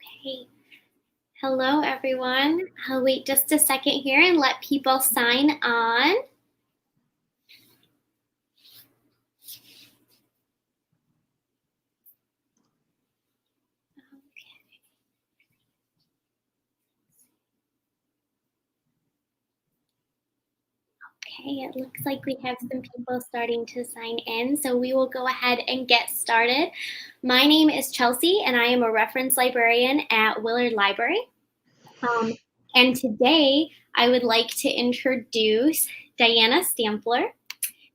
Okay. Hello, everyone. I'll wait just a second here and let people sign on. Okay, it looks like we have some people starting to sign in, so we will go ahead and get started. My name is Chelsea, and I am a reference librarian at Willard Library. And today, I would like to introduce Dianna Stampfler.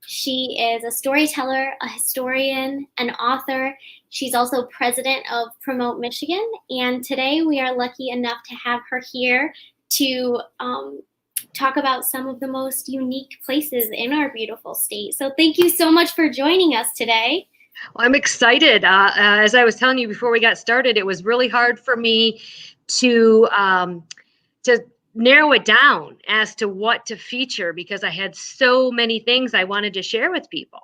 She is a storyteller, a historian, an author. She's also president of Promote Michigan. And today we are lucky enough to have her here to talk about some of the most unique places in our beautiful state. So thank you so much for joining us today. Well, I'm excited. As I was telling you before we got started, it was really hard for me to narrow it down as to what to feature because I had so many things I wanted to share with people.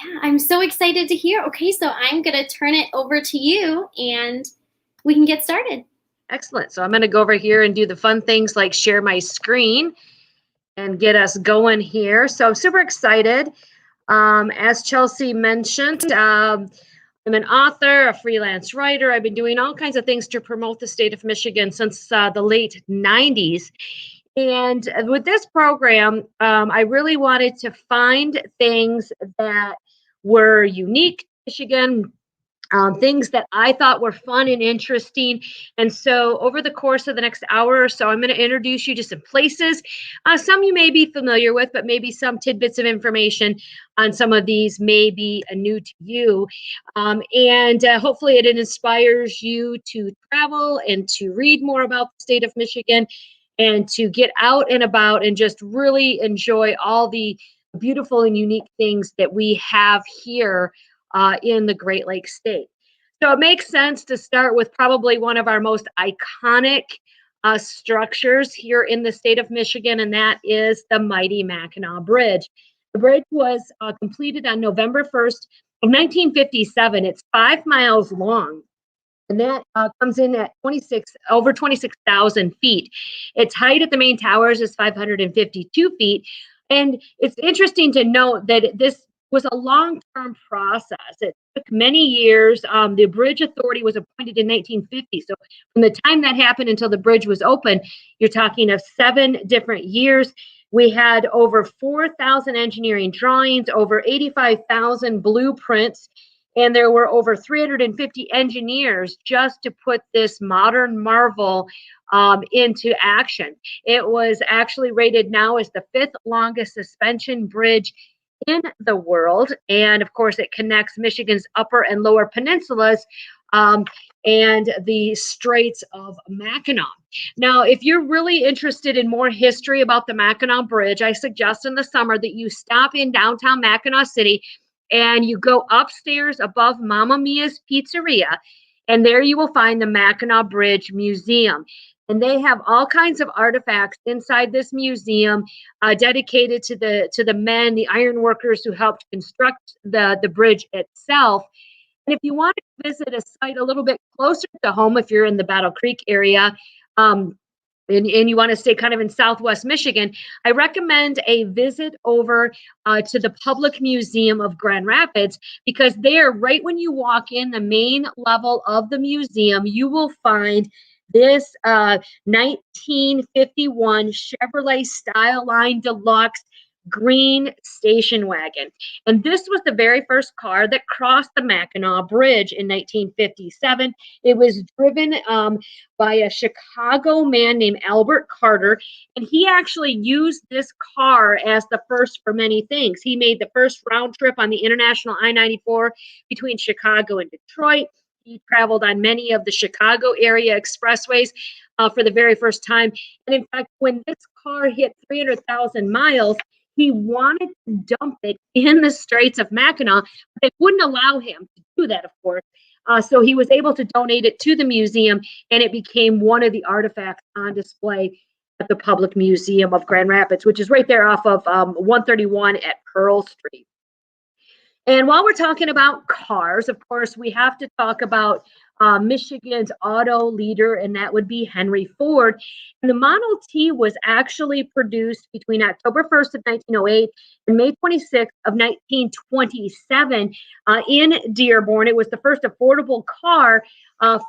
Yeah, I'm so excited to hear. Okay, so I'm going to turn it over to you and we can get started. Excellent. So I'm going to go over here and do the fun things like share my screen and get us going here. So I'm super excited. As Chelsea mentioned, I'm an author, a freelance writer. I've been doing all kinds of things to promote the state of Michigan since the late 90s. And with this program, I really wanted to find things that were unique to Michigan, things that I thought were fun and interesting. And so over the course of the next hour or so, I'm going to introduce you to some places. Some you may be familiar with, but maybe some tidbits of information on some of these may be new to you. And hopefully it inspires you to travel and to read more about the state of Michigan and to get out and about and just really enjoy all the beautiful and unique things that we have here in the Great Lakes state. So it makes sense to start with probably one of our most iconic structures here in the state of Michigan, and that is the mighty Mackinac Bridge. The bridge was completed on November 1st of 1957. It's 5 miles long. And that comes in at over 26,000 feet. Its height at the main towers is 552 feet. And it's interesting to note that this was a long-term process. It took many years. The Bridge Authority was appointed in 1950. So from the time that happened until the bridge was open, you're talking of 7 different years. We had over 4,000 engineering drawings, over 85,000 blueprints, and there were over 350 engineers just to put this modern marvel into action. It was actually rated now as the 5th longest suspension bridge in the world. And of course, it connects Michigan's upper and lower peninsulas and the Straits of Mackinac. Now, if you're really interested in more history about the Mackinac Bridge, I suggest in the summer that you stop in downtown Mackinac City and you go upstairs above Mamma Mia's Pizzeria, and there you will find the Mackinac Bridge Museum. And they have all kinds of artifacts inside this museum dedicated to the men, the iron workers who helped construct the bridge itself. And if you want to visit a site a little bit closer to home, if you're in the Battle Creek area, and you want to stay kind of in Southwest Michigan, I recommend a visit over to the Public Museum of Grand Rapids, because there, right when you walk in the main level of the museum, you will find this 1951 Chevrolet Styleline Deluxe green station wagon. And this was the very first car that crossed the Mackinac Bridge in 1957. It was driven by a Chicago man named Albert Carter, and he actually used this car as the first for many things. He made the first round trip on the International I-94 between Chicago and Detroit. He traveled on many of the Chicago area expressways for the very first time. And in fact, when this car hit 300,000 miles, he wanted to dump it in the Straits of Mackinac, but they wouldn't allow him to do that, of course. So he was able to donate it to the museum, and it became one of the artifacts on display at the Public Museum of Grand Rapids, which is right there off of 131 at Pearl Street. And while we're talking about cars, of course, we have to talk about Michigan's auto leader, and that would be Henry Ford. And the Model T was actually produced between October 1st of 1908 and May 26th of 1927 in Dearborn. It was the first affordable car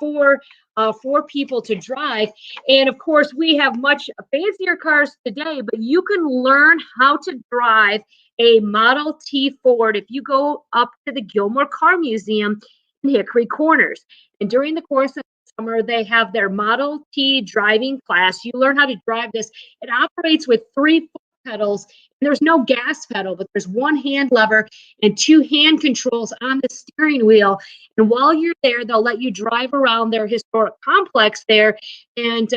for people to drive. And of course, we have much fancier cars today, but you can learn how to drive a Model T Ford if you go up to the Gilmore Car Museum in Hickory Corners. And during the course of the summer, they have their Model T driving class. You learn how to drive this. It operates with 3 foot pedals. There's no gas pedal, but there's 1 hand lever and 2 hand controls on the steering wheel. And while you're there, they'll let you drive around their historic complex there and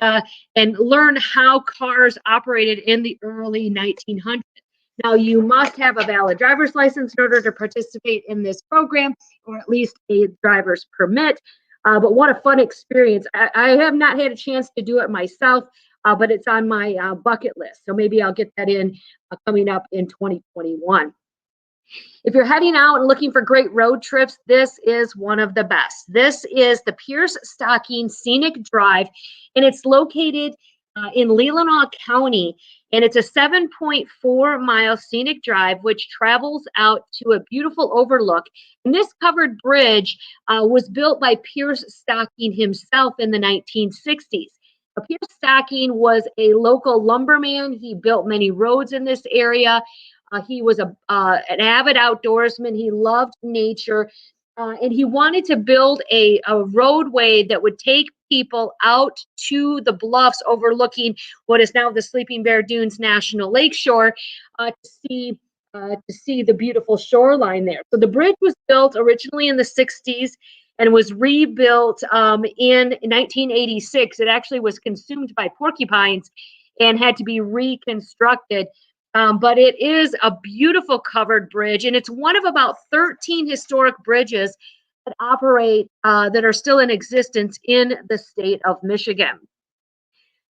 learn how cars operated in the early 1900s. Now, you must have a valid driver's license in order to participate in this program, or at least a driver's permit. But what a fun experience. I have not had a chance to do it myself, but it's on my bucket list. So maybe I'll get that in coming up in 2021. If you're heading out and looking for great road trips, this is one of the best. This is the Pierce Stocking Scenic Drive, and it's located in Leelanau County. And it's a 7.4-mile scenic drive, which travels out to a beautiful overlook. And this covered bridge was built by Pierce Stocking himself in the 1960s. Pierce Stocking was a local lumberman. He built many roads in this area. He was an avid outdoorsman. He loved nature. And he wanted to build a roadway that would take people out to the bluffs overlooking what is now the Sleeping Bear Dunes National Lakeshore to see the beautiful shoreline there. So the bridge was built originally in the 60s and was rebuilt in 1986. It actually was consumed by porcupines and had to be reconstructed. But it is a beautiful covered bridge, and it's one of about 13 historic bridges that operate, that are still in existence in the state of Michigan.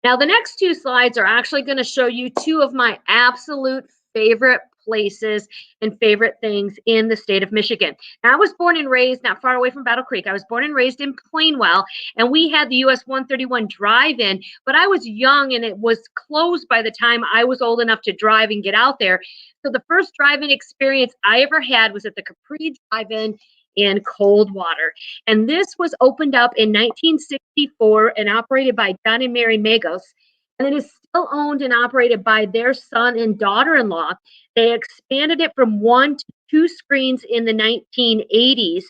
Now, the next 2 slides are actually going to show you 2 of my absolute favorite places and favorite things in the state of Michigan. Now, I was born and raised not far away from Battle Creek. I was born and raised in Plainwell, and we had the US 131 drive-in, but I was young and it was closed by the time I was old enough to drive and get out there. So the first drive-in experience I ever had was at the Capri Drive-In in Coldwater. And this was opened up in 1964 and operated by John and Mary Magos. And it is still owned and operated by their son and daughter-in-law. They expanded it from 1 to 2 screens in the 1980s.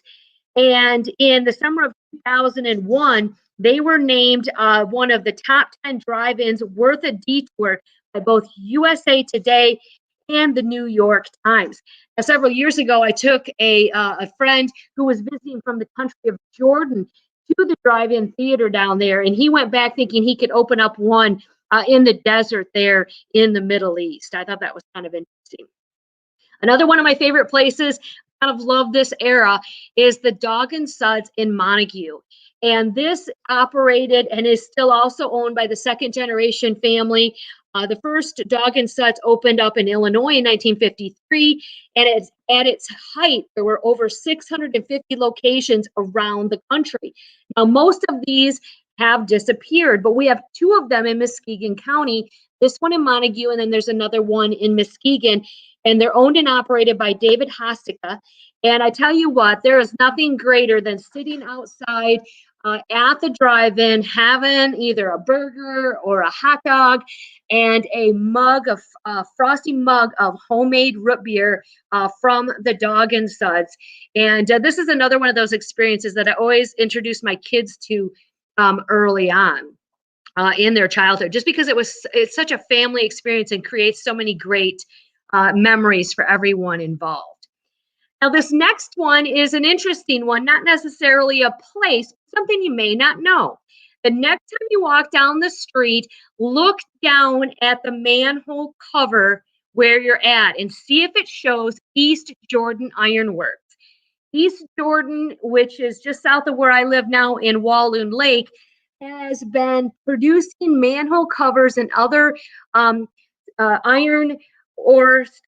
And in the summer of 2001, they were named one of the top 10 drive-ins worth a detour by both USA Today and the New York Times. Now, several years ago, I took a friend who was visiting from the country of Jordan to the drive-in theater down there, and he went back thinking he could open up one in the desert there in the Middle East. I thought that was kind of interesting. Another one of my favorite places, kind of love this era, is the Dog and Suds in Montague. And this operated and is still also owned by the second generation family. The first Dog and Suds opened up in Illinois in 1953, and at its height, there were over 650 locations around the country. Now, most of these have disappeared, but we have 2 of them in Muskegon County, this one in Montague, and then there's another one in Muskegon, and they're owned and operated by David Hostica. And I tell you what, there is nothing greater than sitting outside at the drive-in, having either a burger or a hot dog and a frosty mug of homemade root beer from the Dog and Suds. And this is another one of those experiences that I always introduce my kids to early on in their childhood, just because it's such a family experience and creates so many great memories for everyone involved. Now, this next one is an interesting one, not necessarily a place, but something you may not know. The next time you walk down the street, look down at the manhole cover where you're at and see if it shows East Jordan Iron Works. East Jordan, which is just south of where I live now in Walloon Lake, has been producing manhole covers and other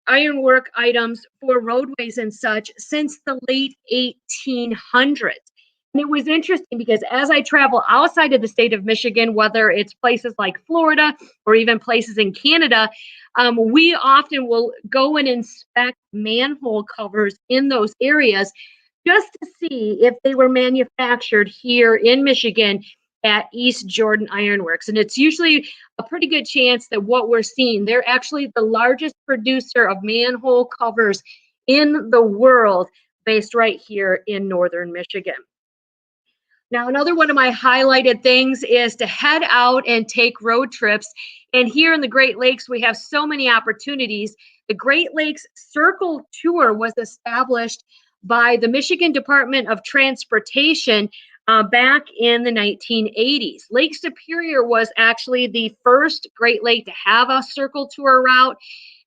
ironwork items for roadways and such since the late 1800s. And it was interesting because as I travel outside of the state of Michigan, whether it's places like Florida or even places in Canada, we often will go and inspect manhole covers in those areas just to see if they were manufactured here in Michigan at East Jordan Iron Works. And it's usually a pretty good chance that what we're seeing, they're actually the largest producer of manhole covers in the world, based right here in northern Michigan. Now, another one of my highlighted things is to head out and take road trips. And here in the Great Lakes, we have so many opportunities. The Great Lakes Circle Tour was established by the Michigan Department of Transportation back in the 1980s. Lake Superior was actually the first Great Lake to have a circle tour route.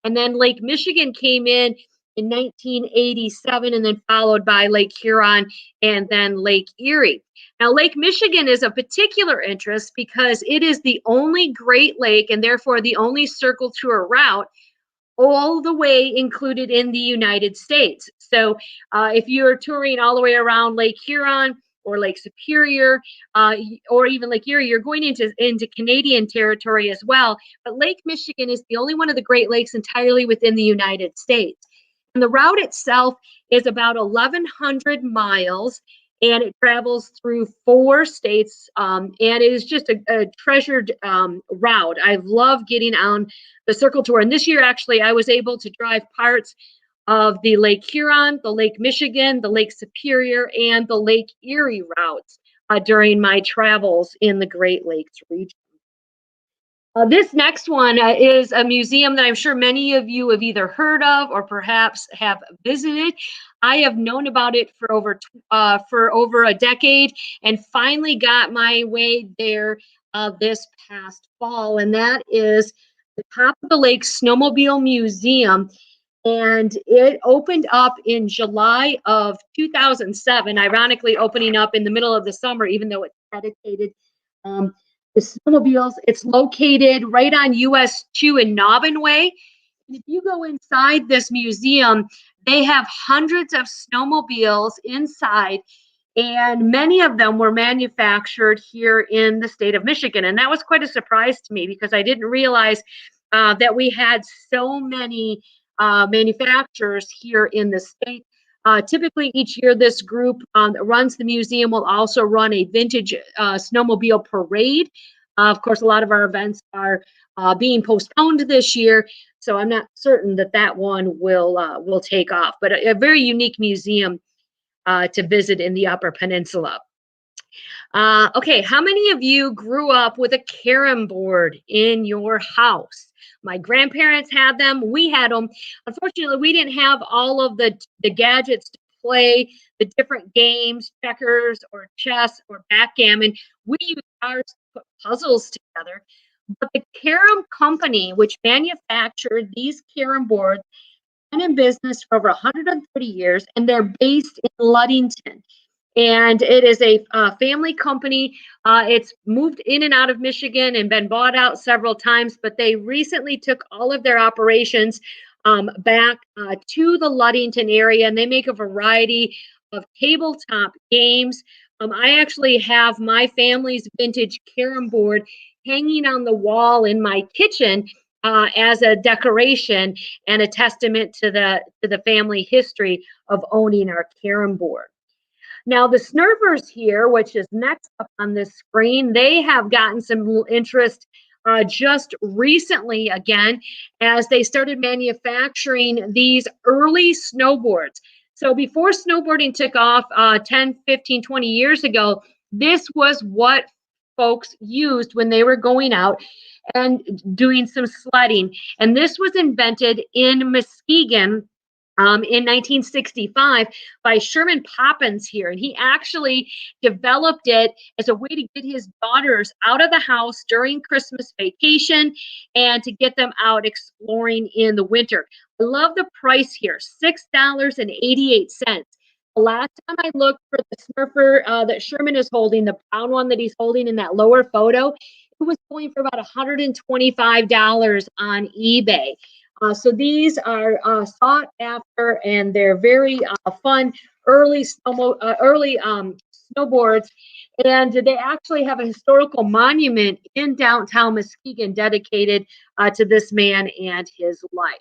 And then Lake Michigan came in 1987, and then followed by Lake Huron and then Lake Erie. Now, Lake Michigan is of particular interest because it is the only Great Lake and therefore the only circle tour route all the way included in the United States. So if you're touring all the way around Lake Huron or Lake Superior or even Lake Erie, you're going into Canadian territory as well. But Lake Michigan is the only one of the Great Lakes entirely within the United States. And the route itself is about 1,100 miles, and it travels through 4 states, and it is just a treasured route. I love getting on the circle tour. And this year, actually, I was able to drive parts of the Lake Huron, the Lake Michigan, the Lake Superior, and the Lake Erie routes during my travels in the Great Lakes region. This next one is a museum that I'm sure many of you have either heard of or perhaps have visited. I have known about it for over a decade, and finally got my way there this past fall, and that is the Top of the Lake Snowmobile Museum. And it opened up in July of 2007, ironically opening up in the middle of the summer, even though it's dedicated the snowmobiles. It's located right on US 2 in Nobbin Way. And if you go inside this museum, they have hundreds of snowmobiles inside, and many of them were manufactured here in the state of Michigan. And that was quite a surprise to me because I didn't realize that we had so many manufacturers here in the state. Typically, each year, this group that runs the museum will also run a vintage snowmobile parade. Of course, a lot of our events are being postponed this year, so I'm not certain that that one will take off. But a very unique museum to visit in the Upper Peninsula. Okay, how many of you grew up with a carom board in your house? My grandparents had them. We had them. Unfortunately, we didn't have all of the gadgets to play the different games, checkers or chess or backgammon. We used ours to put puzzles together. But the carom company, which manufactured these carom boards, been in business for over 130 years, and they're based in Ludington. And it is a family company. It's moved in and out of Michigan and been bought out several times, but they recently took all of their operations back to the Ludington area, and they make a variety of tabletop games. I actually have my family's vintage carom board hanging on the wall in my kitchen as a decoration and a testament to the family history of owning our carom board. Now, the Snurfers here, which is next up on this screen, they have gotten some interest just recently again as they started manufacturing these early snowboards. So before snowboarding took off 10, 15, 20 years ago, this was what folks used when they were going out and doing some sledding. And this was invented in Muskegon in 1965 by Sherman Poppins here. And he actually developed it as a way to get his daughters out of the house during Christmas vacation and to get them out exploring in the winter. I love the price here, $6.88. The last time I looked for the Snurfer that Sherman is holding, the brown one that he's holding in that lower photo, it was going for about $125 on eBay. So these are sought after, and they're very fun early snowboards. And they actually have a historical monument in downtown Muskegon dedicated to this man and his life.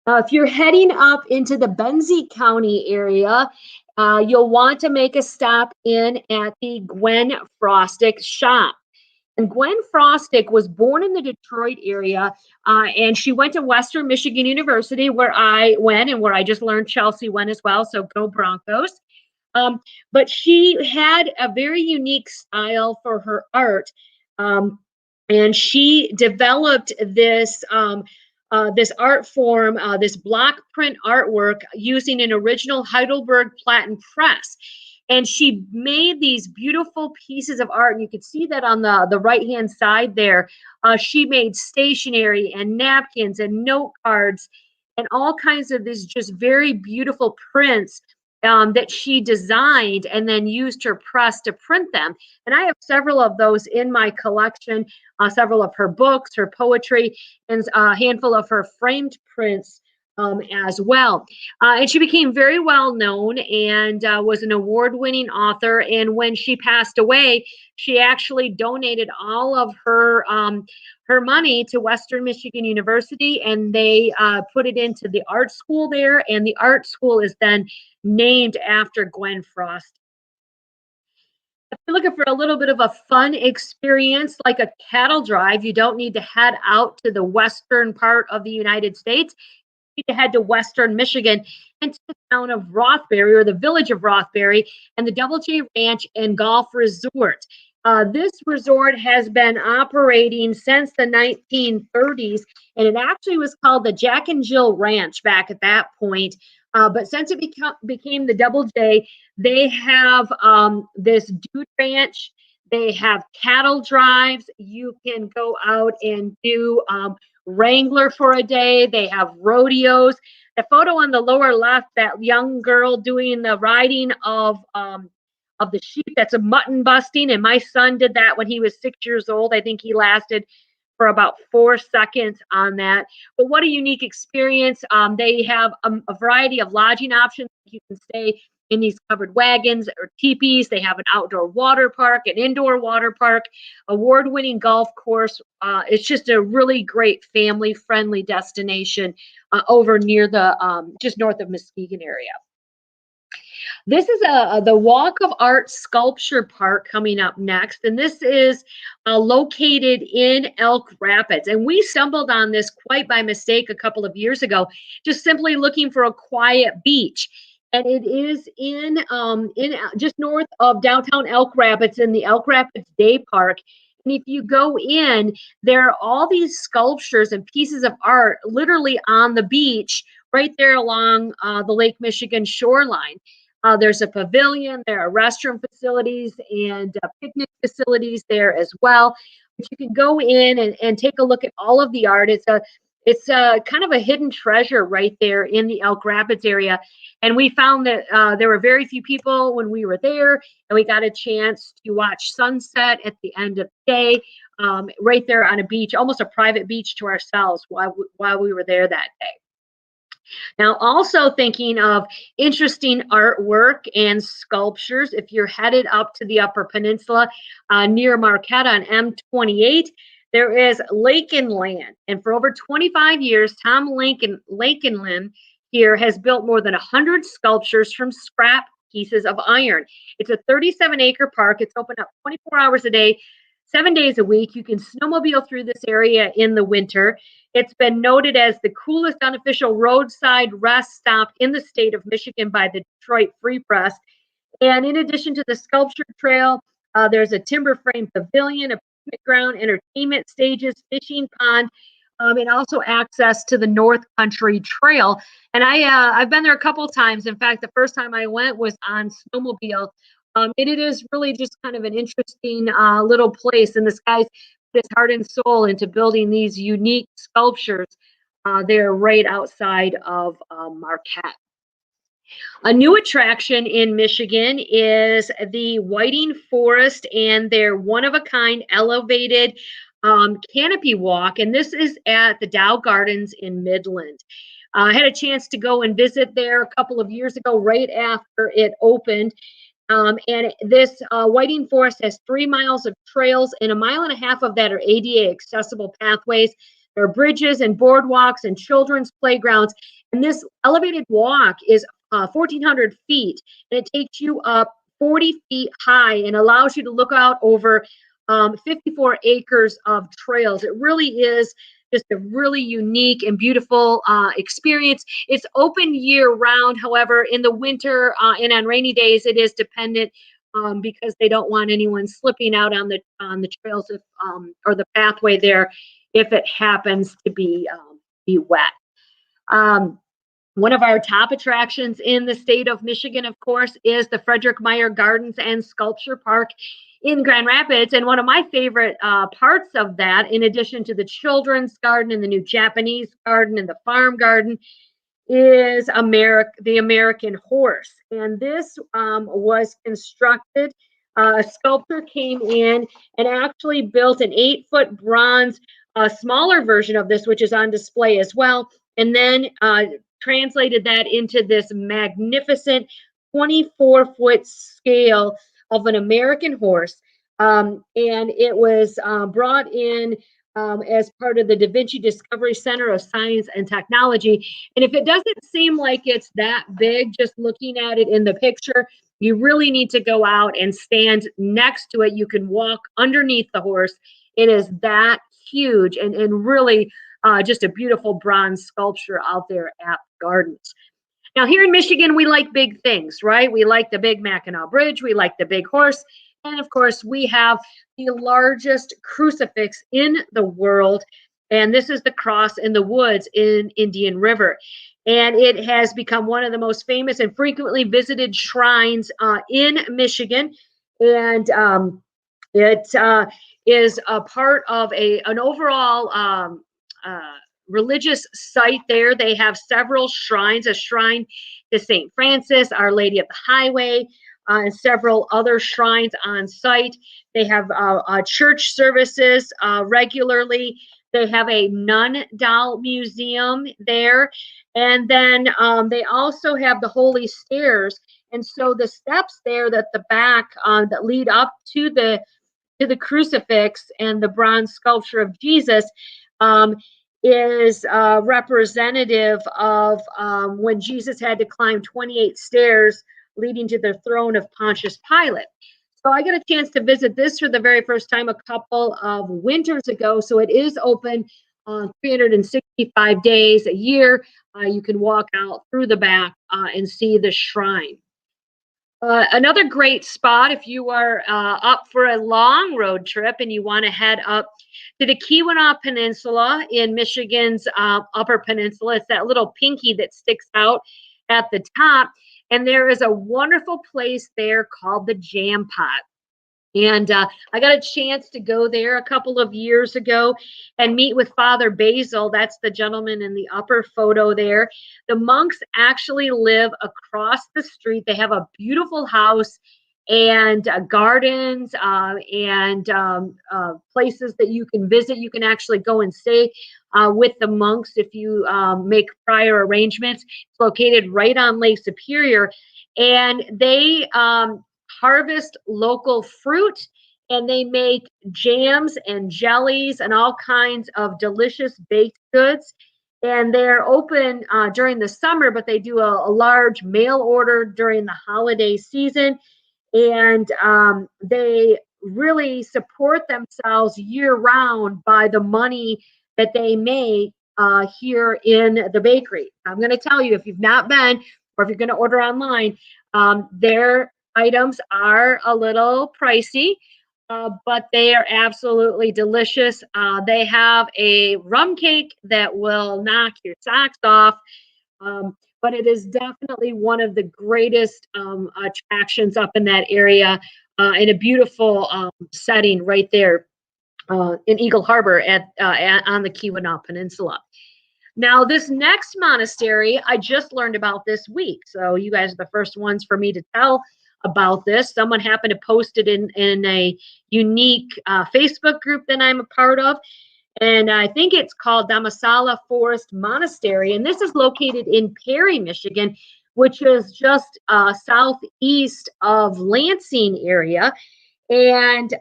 If you're heading up into the Benzie County area, you'll want to make a stop in at the Gwen Frostick shop. And Gwen Frostick was born in the Detroit area, and she went to Western Michigan University, where I went and where I just learned Chelsea went as well. So go Broncos. But she had a very unique style for her art. Um, and she developed this art form, this block print artwork using an original Heidelberg platen press. And she made these beautiful pieces of art. And you can see that on the right-hand side there. She made stationery and napkins and note cards and all kinds of these just very beautiful prints that she designed and then used her press to print them. And I have several of those in my collection, several of her books, her poetry, and a handful of her framed prints as well. And she became very well known and was an award-winning author. And when she passed away, she actually donated all of her money to Western Michigan University, and they put it into the art school there. And the art school is then named after Gwen Frost. If you're looking for a little bit of a fun experience like a cattle drive, you don't need to head out to the western part of the United States. You need to head to Western Michigan and to the town of Rothbury, or the village of Rothbury, and the Double J Ranch and Golf Resort. This resort has been operating since the 1930s, and it actually was called the Jack and Jill Ranch back at that point. But since it became the Double J, they have this dude ranch. They have cattle drives. You can go out and do wrangler for a day. They have rodeos. The photo on the lower left, that young girl doing the riding of the sheep, that's a mutton busting. And my son did that when he was 6 years old. I think he lasted for about 4 seconds on that. But what a unique experience. They have a variety of lodging options. You can stay in these covered wagons or teepees. They have an outdoor water park, an indoor water park, award-winning golf course. It's just a really great family-friendly destination over near the just north of Muskegon area. This is the Walk of Art Sculpture Park coming up next, and this is located in Elk Rapids. And we stumbled on this quite by mistake a couple of years ago, just simply looking for a quiet beach. And it is in just north of downtown Elk Rapids in the Elk Rapids Day Park. And if you go in, there are all these sculptures and pieces of art literally on the beach right there along the Lake Michigan shoreline. There's a pavilion, there are restroom facilities and picnic facilities there as well. But you can go in and take a look at all of the art. It's a kind of a hidden treasure right there in the Elk Rapids area. And we found that there were very few people when we were there, and we got a chance to watch sunset at the end of the day right there on a beach, almost a private beach to ourselves while we were there that day. Now, also thinking of interesting artwork and sculptures, if you're headed up to the Upper Peninsula near Marquette on M28, there is Lakenland. And for over 25 years, Tom Lakenland here has built more than 100 sculptures from scrap pieces of iron. It's a 37-acre park. It's open up 24 hours a day, 7 days a week. You can snowmobile through this area in the winter. It's been noted as the coolest unofficial roadside rest stop in the state of Michigan by the Detroit Free Press. And in addition to the sculpture trail, there's a timber frame pavilion, a picnic ground, entertainment stages, fishing pond, and also access to the North Country Trail. And I've been there a couple times. In fact, the first time I went was on snowmobile. And it is really just kind of an interesting little place. And this guy's put his heart and soul into building these unique sculptures there right outside of Marquette. A new attraction in Michigan is the Whiting Forest and their one-of-a-kind elevated canopy walk, and this is at the Dow Gardens in Midland. I had a chance to go and visit there a couple of years ago, right after it opened. And this Whiting Forest has 3 miles of trails, and 1.5 miles of that are ADA accessible pathways. There are bridges and boardwalks and children's playgrounds. And this elevated walk is 1,400 feet, and it takes you up 40 feet high and allows you to look out over 54 acres of trails. It really is just a really unique and beautiful experience. It's open year round. However, in the winter and on rainy days, it is dependent because they don't want anyone slipping out on the trails if, or the pathway there if it happens to be wet. One of our top attractions in the state of Michigan, of course, is the Frederick Meyer Gardens and Sculpture Park in Grand Rapids. And one of my favorite parts of that, in addition to the children's garden and the new Japanese garden and the farm garden, is the American horse. And this was constructed. A sculptor came in and actually built an 8-foot bronze, smaller version of this, which is on display as well. And then translated that into this magnificent 24-foot scale of an American horse. And it was brought in as part of the Da Vinci Discovery Center of Science and Technology. And if it doesn't seem like it's that big, just looking at it in the picture, you really need to go out and stand next to it. You can walk underneath the horse. It is that huge and really just a beautiful bronze sculpture out there at the gardens. Now, here in Michigan, we like big things, right? We like the big Mackinac Bridge. We like the big horse. And of course, we have the largest crucifix in the world. And this is the cross in the woods in Indian River. And it has become one of the most famous and frequently visited shrines in Michigan. And it is a part of an overall religious site there. They have several shrines, a shrine to St. Francis, Our Lady of the Highway, and several other shrines on site. They have church services regularly. They have a nun doll museum there. And then they also have the Holy Stairs. And so the steps there at the back that lead up to the crucifix and the bronze sculpture of Jesus is representative of when Jesus had to climb 28 stairs leading to the throne of Pontius Pilate. So I got a chance to visit this for the very first time a couple of winters ago. So it is open 365 days a year. You can walk out through the back and see the shrine. Another great spot if you are up for a long road trip and you want to head up to the Keweenaw Peninsula in Michigan's Upper Peninsula. It's that little pinky that sticks out at the top. And there is a wonderful place there called the Jam Pot. And I got a chance to go there a couple of years ago and meet with Father Basil. That's the gentleman in the upper photo there. The monks actually live across the street. They have a beautiful house and gardens and places that you can visit. You can actually go and stay with the monks if you make prior arrangements. It's located right on Lake Superior. And they harvest local fruit, and they make jams and jellies and all kinds of delicious baked goods. And they're open during the summer, but they do a large mail order during the holiday season. And they really support themselves year round by the money that they make here in the bakery. I'm going to tell you, if you've not been, or if you're going to order online, their items are a little pricey, but they are absolutely delicious. They have a rum cake that will knock your socks off, but it is definitely one of the greatest attractions up in that area, in a beautiful setting right there in Eagle Harbor on the Keweenaw Peninsula. Now, this next monastery, I just learned about this week. So you guys are the first ones for me to tell about this. Someone happened to post it in a unique Facebook group that I'm a part of. And I think it's called Damasala Forest Monastery. And this is located in Perry, Michigan, which is just southeast of Lansing area. And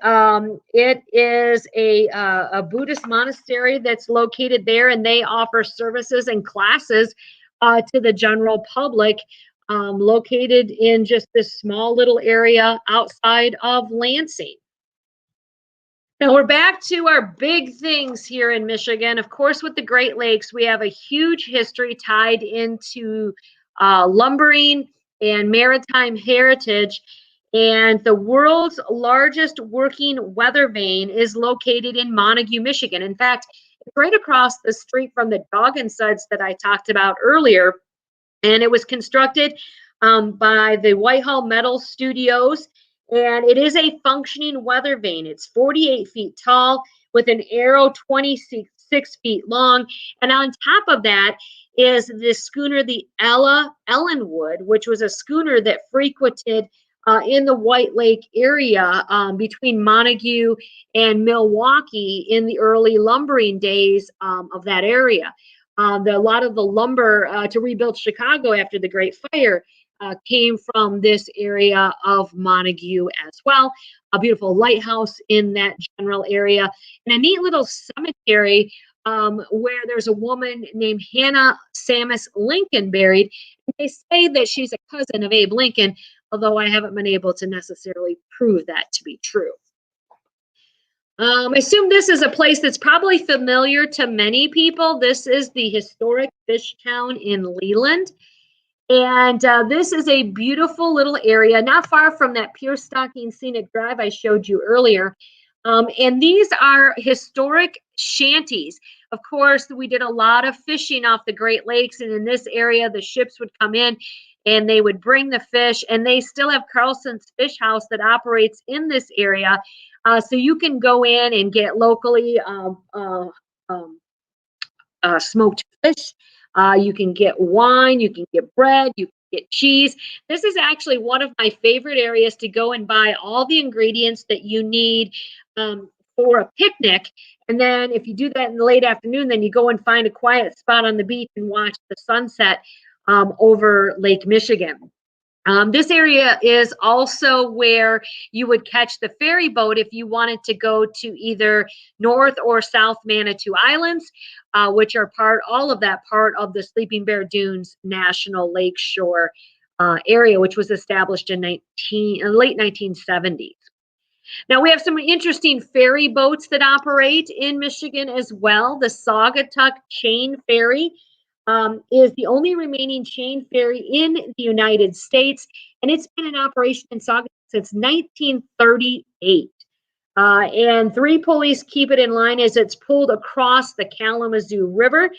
it is a Buddhist monastery that's located there, and they offer services and classes to the general public, located in just this small little area outside of Lansing. Now we're back to our big things here in Michigan. Of course, with the Great Lakes, we have a huge history tied into lumbering and maritime heritage. And the world's largest working weather vane is located in Montague, Michigan. In fact, it's right across the street from the Dog and Suds that I talked about earlier. And it was constructed by the Whitehall Metal Studios. And it is a functioning weather vane. It's 48 feet tall with an arrow 26 feet long. And on top of that is the schooner, the Ellenwood, which was a schooner that frequented in the White Lake area between Montague and Milwaukee in the early lumbering days of that area. A lot of the lumber to rebuild Chicago after the Great Fire came from this area of Montague as well. A beautiful lighthouse in that general area, and a neat little cemetery where there's a woman named Hannah Samus Lincoln buried. They say that she's a cousin of Abe Lincoln, although I haven't been able to necessarily prove that to be true. I assume this is a place that's probably familiar to many people. This is the historic fish town in Leland. And this is a beautiful little area, not far from that Pure Stocking Scenic Drive I showed you earlier. And these are historic shanties. Of course, we did a lot of fishing off the Great Lakes, and in this area, the ships would come in and they would bring the fish, and they still have Carlson's Fish House that operates in this area. So you can go in and get locally smoked fish. You can get wine, you can get bread, you can get cheese. This is actually one of my favorite areas to go and buy all the ingredients that you need for a picnic. And then if you do that in the late afternoon, then you go and find a quiet spot on the beach and watch the sunset over Lake Michigan. This area is also where you would catch the ferry boat if you wanted to go to either North or South Manitou Islands, which are all of that part of the Sleeping Bear Dunes National Lakeshore area, which was established in late 1970s. Now we have some interesting ferry boats that operate in Michigan as well. The Saugatuck Chain Ferry is the only remaining chain ferry in the United States, and it's been in operation in Saugatuck since 1938. And 3 pulleys keep it in line as it's pulled across the Kalamazoo River.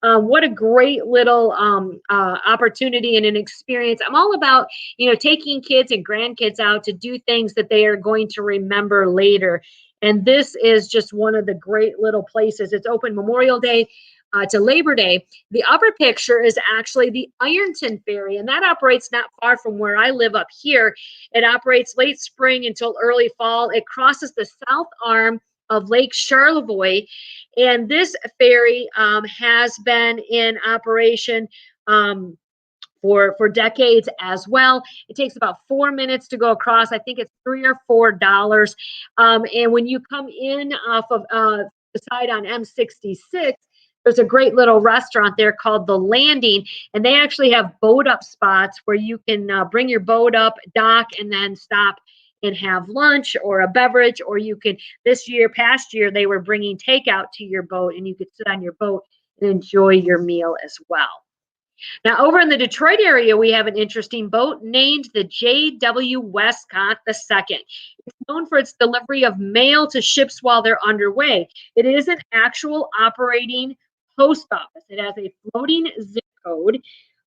What a great little opportunity and an experience. I'm all about, taking kids and grandkids out to do things that they are going to remember later. And this is just one of the great little places. It's open Memorial Day to Labor Day. The upper picture is actually the Ironton Ferry, and that operates not far from where I live up here. It operates late spring until early fall. It crosses the south arm of Lake Charlevoix, and this ferry has been in operation for decades as well. It takes about 4 minutes to go across. I think it's $3 or $4. And when you come in off of the side on M66, there's a great little restaurant there called The Landing, and they actually have boat up spots where you can bring your boat up, dock, and then stop and have lunch or a beverage, or you can, past year, they were bringing takeout to your boat, and you could sit on your boat and enjoy your meal as well. Now, over in the Detroit area, we have an interesting boat named the J.W. Westcott II. It's known for its delivery of mail to ships while they're underway. It is an actual operating post office. It has a floating zip code.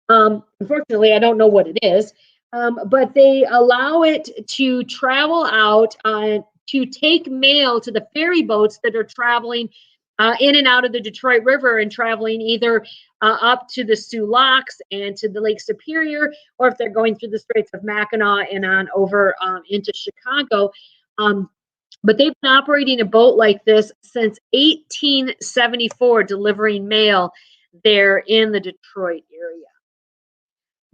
Unfortunately, I don't know what it is, but they allow it to travel out to take mail to the ferry boats that are traveling in and out of the Detroit River and traveling either up to the Sioux Locks and to the Lake Superior, or if they're going through the Straits of Mackinac and on over into Chicago. But they've been operating a boat like this since 1874, delivering mail there in the Detroit area.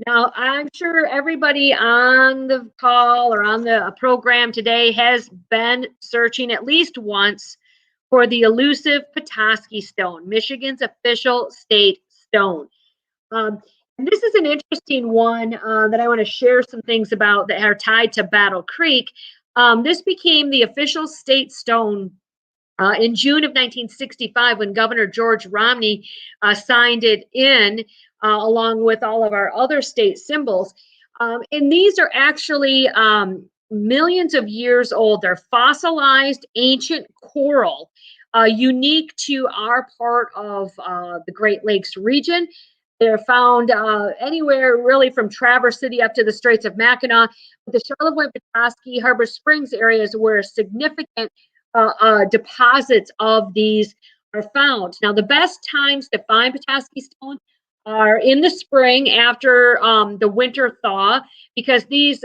Now, I'm sure everybody on the call or on the program today has been searching at least once for the elusive Petoskey Stone, Michigan's official state stone. And this is an interesting one that I want to share some things about that are tied to Battle Creek. This became the official state stone in June of 1965 when Governor George Romney signed it in along with all of our other state symbols. And these are actually millions of years old. They're fossilized ancient coral, unique to our part of the Great Lakes region. They're found anywhere really from Traverse City up to the Straits of Mackinac. The Charlevoix, Petoskey, Harbor Springs areas where significant deposits of these are found. Now, the best times to find Petoskey stones are in the spring after the winter thaw, because these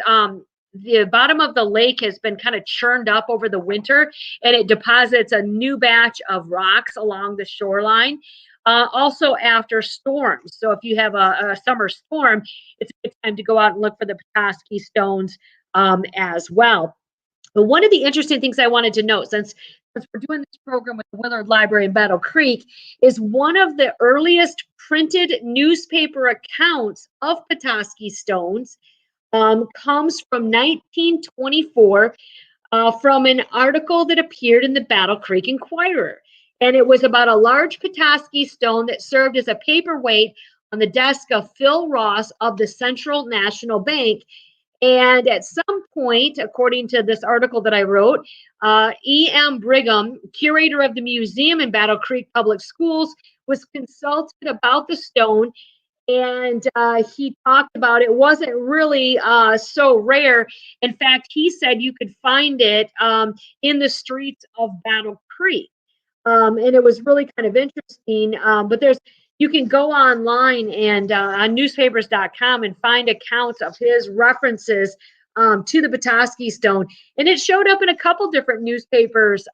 the bottom of the lake has been kind of churned up over the winter, and it deposits a new batch of rocks along the shoreline. Also after storms. So if you have a summer storm, it's a good time to go out and look for the Petoskey stones as well. But one of the interesting things I wanted to note, since we're doing this program with the Willard Library in Battle Creek, is one of the earliest printed newspaper accounts of Petoskey stones comes from 1924 from an article that appeared in the Battle Creek Inquirer. And it was about a large Petoskey stone that served as a paperweight on the desk of Phil Ross of the Central National Bank. And at some point, according to this article that I wrote, E.M. Brigham, curator of the museum in Battle Creek Public Schools, was consulted about the stone. And he talked about it wasn't really so rare. In fact, he said you could find it in the streets of Battle Creek. And it was really kind of interesting. But you can go online and on newspapers.com and find accounts of his references to the Petoskey stone. And it showed up in a couple different newspapers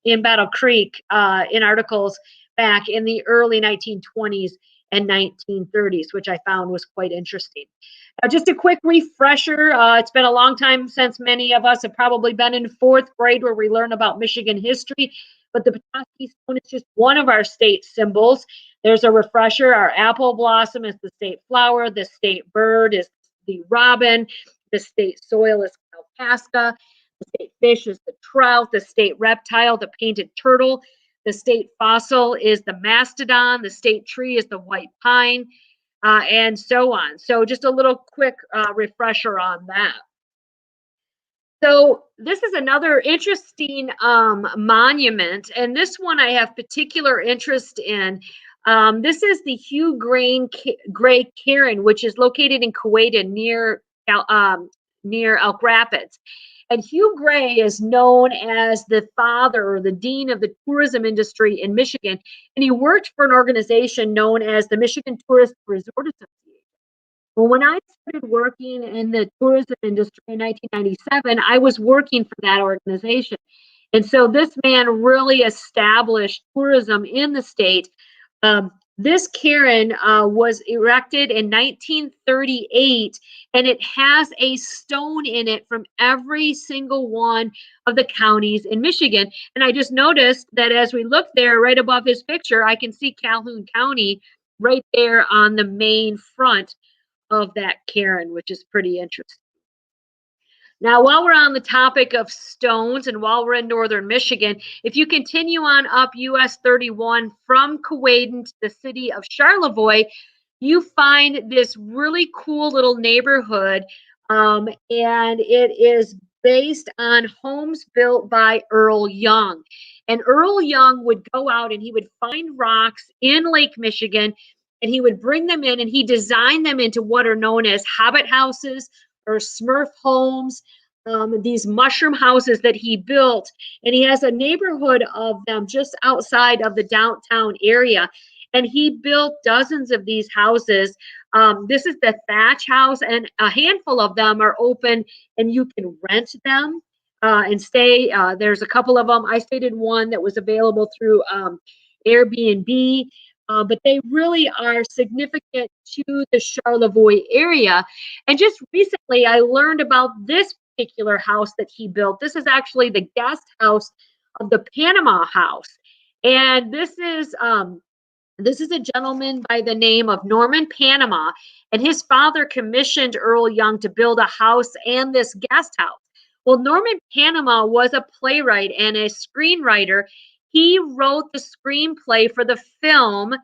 in Battle Creek in articles back in the early 1920s and 1930s, which I found was quite interesting. Just a quick refresher. It's been a long time since many of us have probably been in fourth grade where we learn about Michigan history. But the Petoskey stone is just one of our state symbols. There's a refresher. Our apple blossom is the state flower. The state bird is the robin. The state soil is Kalkaska. The state fish is the trout. The state reptile, the painted turtle. The state fossil is the mastodon. The state tree is the white pine, and so on. So just a little quick refresher on that. So this is another interesting monument, and this one I have particular interest in. This is the Hugh Gray Cairn, which is located in Coweta near Elk Rapids. And Hugh Gray is known as the father or the dean of the tourism industry in Michigan, and he worked for an organization known as the Michigan Tourist Resort Association. Well, when I started working in the tourism industry in 1997, I was working for that organization. And so this man really established tourism in the state. This cairn was erected in 1938, and it has a stone in it from every single one of the counties in Michigan. And I just noticed that as we look there, right above his picture, I can see Calhoun County right there on the main front of that cairn, which is pretty interesting. Now, while we're on the topic of stones and while we're in northern Michigan, if you continue on up US 31 from Coweta to the city of Charlevoix, you find this really cool little neighborhood, and it is based on homes built by Earl Young. And Earl Young would go out and he would find rocks in Lake Michigan, and he would bring them in and he designed them into what are known as hobbit houses or Smurf homes. these mushroom houses that he built, and he has a neighborhood of them just outside of the downtown area. And he built dozens of these houses. This is the thatch house, and a handful of them are open, and you can rent them and stay. There's a couple of them. I stayed in one that was available through Airbnb. But they really are significant to the Charlevoix area. And just recently, I learned about this particular house that he built. This is actually the guest house of the Panama House, and this is a gentleman by the name of Norman Panama, and his father commissioned Earl Young to build a house and this guest house. Well, Norman Panama was a playwright and a screenwriter. He wrote the screenplay for the film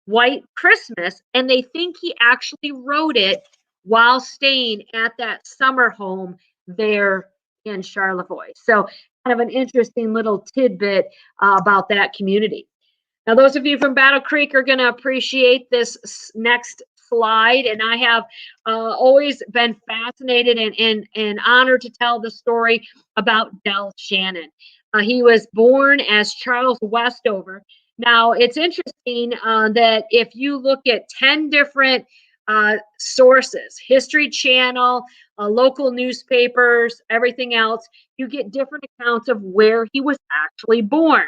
White Christmas, and they think he actually wrote it while staying at that summer home there in Charlevoix. So, kind of an interesting little tidbit about that community. Now, those of you from Battle Creek are going to appreciate this next slide, and I have always been fascinated and honored to tell the story about Del Shannon. He was born as Charles Westover. Now, it's interesting that if you look at 10 different sources, History Channel, local newspapers, everything else, you get different accounts of where he was actually born.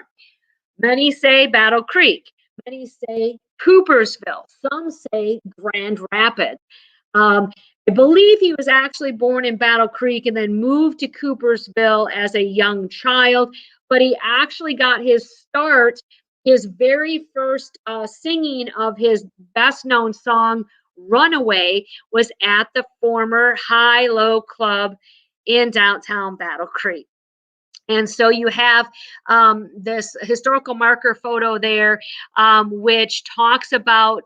Many say Battle Creek. Many say Coopersville. Some say Grand Rapids. I believe he was actually born in Battle Creek and then moved to Coopersville as a young child, but he actually got his start, his very first singing of his best known song, Runaway, was at the former High Low Club in downtown Battle Creek. And so you have this historical marker photo there, which talks about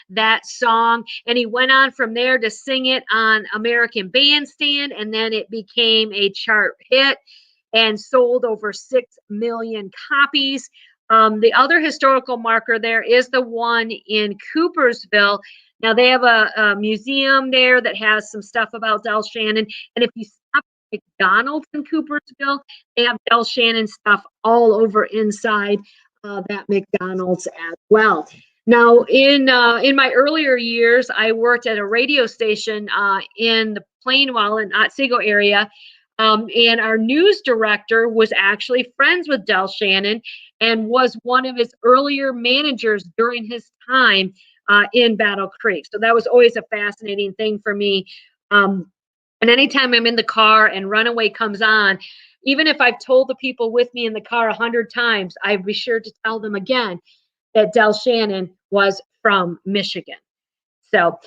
that song. And he went on from there to sing it on American Bandstand, and then it became a chart hit and sold over 6 million copies. The other historical marker there is the one in Coopersville. Now, they have a museum there that has some stuff about Del Shannon. And if you stop at McDonald's in Coopersville, they have Del Shannon stuff all over inside that McDonald's as well. Now, in my earlier years, I worked at a radio station in the Plainwell and Otsego area. And our news director was actually friends with Del Shannon and was one of his earlier managers during his time in Battle Creek. So that was always a fascinating thing for me. And anytime I'm in the car and Runaway comes on, even if I've told the people with me in the car 100 times, I'd be sure to tell them again that Del Shannon was from Michigan. So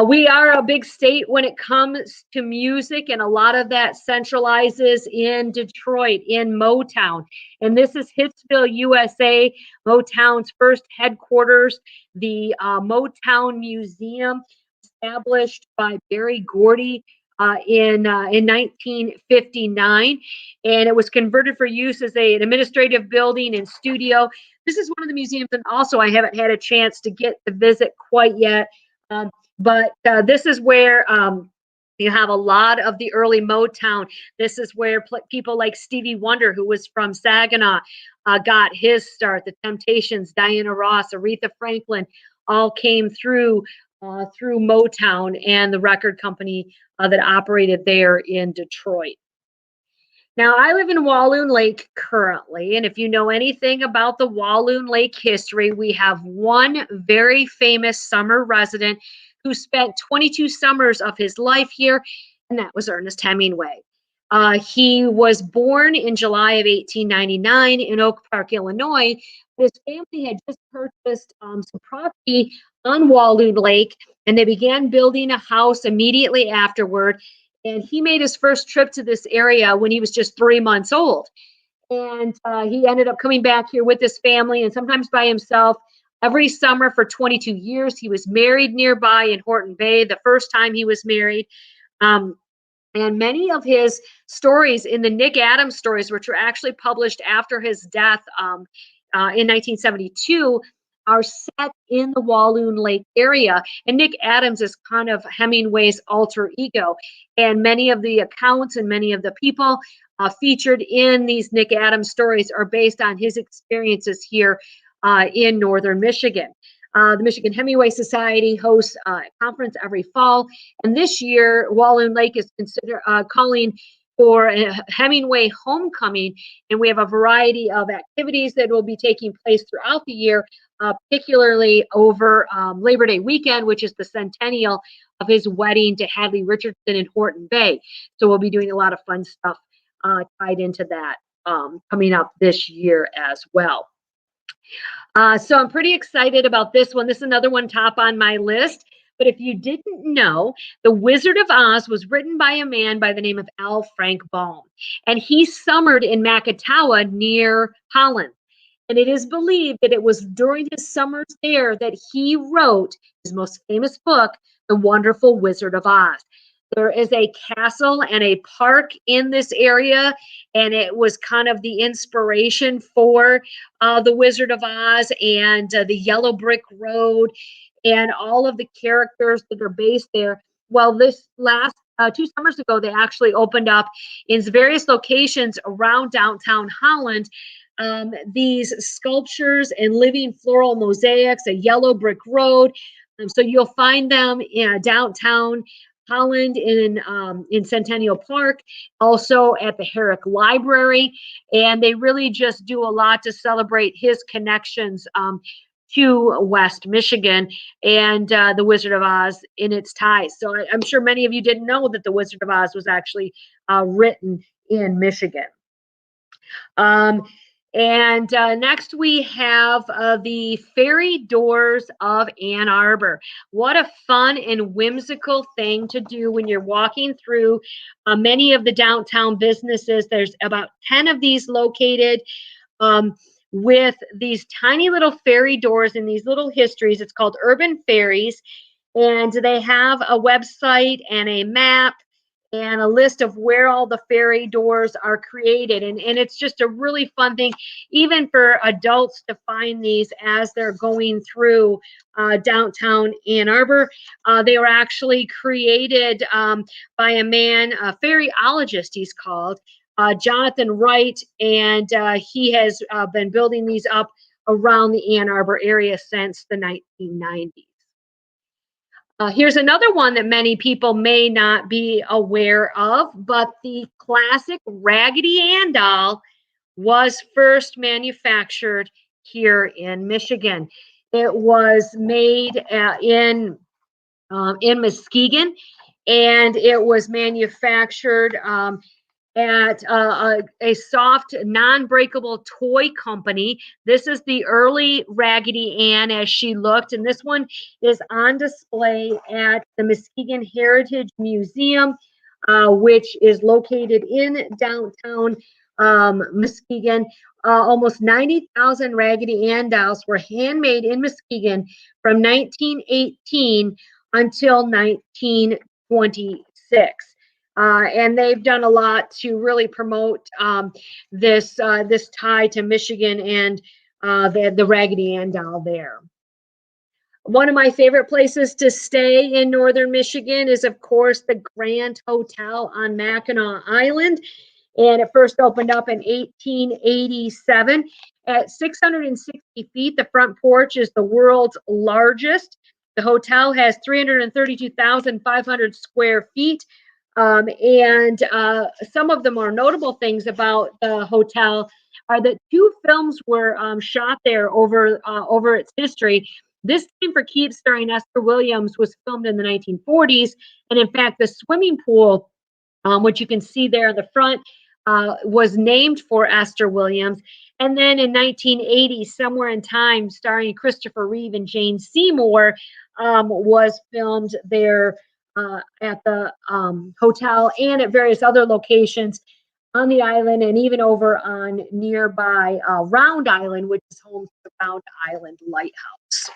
we are a big state when it comes to music, and a lot of that centralizes in Detroit, in Motown. And this is Hitsville, USA, Motown's first headquarters, the Motown Museum, established by Berry Gordy in 1959, and it was converted for use as an administrative building and studio. This is one of the museums, and also I haven't had a chance to get to visit quite yet. But this is where you have a lot of the early Motown. This is where people like Stevie Wonder, who was from Saginaw, got his start. The Temptations, Diana Ross, Aretha Franklin, all came through Motown and the record company that operated there in Detroit. Now, I live in Walloon Lake currently, and if you know anything about the Walloon Lake history, we have one very famous summer resident who spent 22 summers of his life here, and that was Ernest Hemingway. He was born in July of 1899 in Oak Park, Illinois. His family had just purchased some property on Walloon Lake, and they began building a house immediately afterward. And he made his first trip to this area when he was just 3 months old. And he ended up coming back here with his family and sometimes by himself every summer for 22 years. He was married nearby in Horton Bay the first time he was married. And many of his stories in the Nick Adams stories, which were actually published after his death in 1972, are set in the Walloon Lake area. And Nick Adams is kind of Hemingway's alter ego. And many of the accounts and many of the people featured in these Nick Adams stories are based on his experiences here in northern Michigan. The Michigan Hemingway Society hosts a conference every fall. And this year, Walloon Lake is calling for a Hemingway homecoming. And we have a variety of activities that will be taking place throughout the year, particularly over Labor Day weekend, which is the centennial of his wedding to Hadley Richardson in Horton Bay. So we'll be doing a lot of fun stuff tied into that coming up this year as well. So I'm pretty excited about this one. This is another one top on my list. But if you didn't know, The Wizard of Oz was written by a man by the name of L. Frank Baum. And he summered in Macatawa near Holland. And it is believed that it was during his summers there that he wrote his most famous book, The Wonderful Wizard of Oz. There is a castle and a park in this area, and it was kind of the inspiration for The Wizard of Oz and the Yellow Brick Road and all of the characters that are based there. Well, this last 2 summers ago, they actually opened up in various locations around downtown Holland these sculptures and living floral mosaics, a yellow brick road. So you'll find them in downtown Holland in Centennial Park, also at the Herrick Library, and they really just do a lot to celebrate his connections to West Michigan and the Wizard of Oz in its ties. So I'm sure many of you didn't know that the Wizard of Oz was actually written in Michigan. And next we have the Fairy Doors of Ann Arbor. What a fun and whimsical thing to do when you're walking through many of the downtown businesses. There's about 10 of these located with these tiny little fairy doors and these little histories. It's called Urban Fairies. And they have a website and a map and a list of where all the fairy doors are created. And it's just a really fun thing, even for adults to find these as they're going through downtown Ann Arbor. They were actually created by a man, a fairyologist he's called, Jonathan Wright, and he has been building these up around the Ann Arbor area since the 1990s. Here's another one that many people may not be aware of, but the classic Raggedy Ann doll was first manufactured here in Michigan. It was made in Muskegon, and it was manufactured at a soft, non-breakable toy company. This is the early Raggedy Ann as she looked, and this one is on display at the Muskegon Heritage Museum, which is located in downtown Muskegon. Almost 90,000 Raggedy Ann dolls were handmade in Muskegon from 1918 until 1926. And they've done a lot to really promote this tie to Michigan and the Raggedy Ann doll there. One of my favorite places to stay in northern Michigan is, of course, the Grand Hotel on Mackinac Island. And it first opened up in 1887 at 660 feet. The front porch is the world's largest. The hotel has 332,500 square feet. And some of the more notable things about the hotel are that 2 films were shot there over its history. This Time for Keeps, starring Esther Williams, was filmed in the 1940s. And in fact, the swimming pool, which you can see there in the front, was named for Esther Williams. And then in 1980, Somewhere in Time, starring Christopher Reeve and Jane Seymour, was filmed there at the hotel and at various other locations on the island, and even over on nearby Round Island, which is home to the Round Island Lighthouse.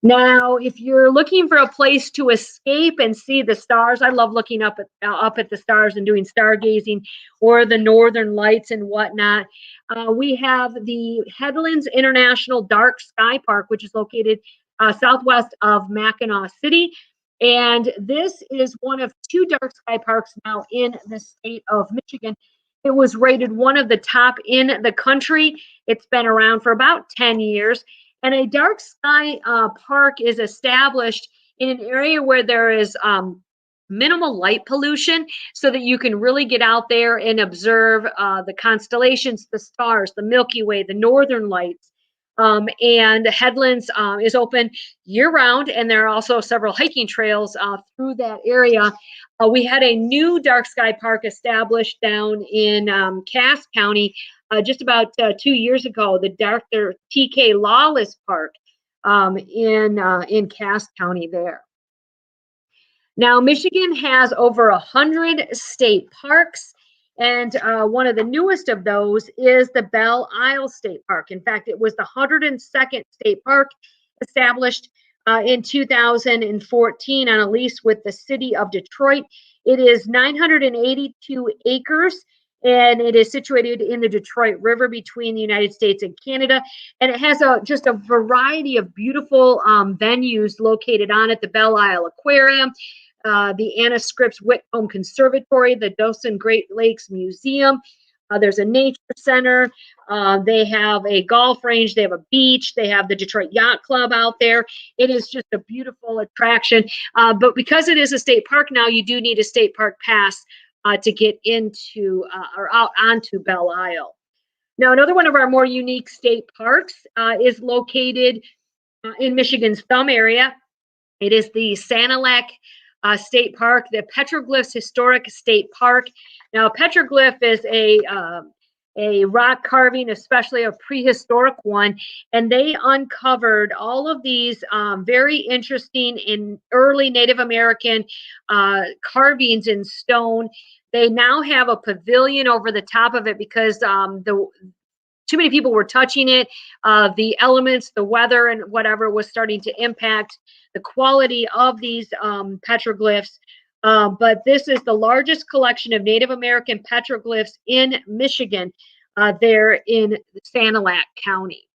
Now, if you're looking for a place to escape and see the stars, I love looking up at the stars and doing stargazing or the northern lights and whatnot. We have the Headlands International Dark Sky Park, which is located southwest of Mackinac City. And this is one of two dark sky parks now in the state of Michigan. It was rated one of the top in the country. It's been around for about 10 years. And a dark sky park is established in an area where there is minimal light pollution so that you can really get out there and observe the constellations, the stars, the Milky Way, the northern lights. And Headlands is open year round, and there are also several hiking trails through that area. We had a new dark sky park established down in Cass County just about 2 years ago, the Dr. T.K. Lawless Park in Cass County there. Now, Michigan has over 100 state parks, and one of the newest of those is the Belle Isle State Park. In fact, it was the 102nd state park established in 2014 on a lease with the city of Detroit. It is 982 acres, and it is situated in the Detroit River between the United States and Canada. And it has just a variety of beautiful venues located on it: the Belle Isle Aquarium, the Anna Scripps Whitcomb Conservatory, the Dawson Great Lakes Museum. There's a nature center. They have a golf range. They have a beach. They have the Detroit Yacht Club out there. It is just a beautiful attraction. But because it is a state park now, you do need a state park pass to get into or out onto Belle Isle. Now, another one of our more unique state parks is located in Michigan's Thumb area. It is the Sanilac State Park, the Petroglyphs Historic State Park. Now, petroglyph is a rock carving, especially a prehistoric one, and they uncovered all of these very interesting in early Native American carvings in stone. They now have a pavilion over the top of it because too many people were touching it. The elements, the weather, and whatever was starting to impact the quality of these petroglyphs. But this is the largest collection of Native American petroglyphs in Michigan, there in Sanilac County.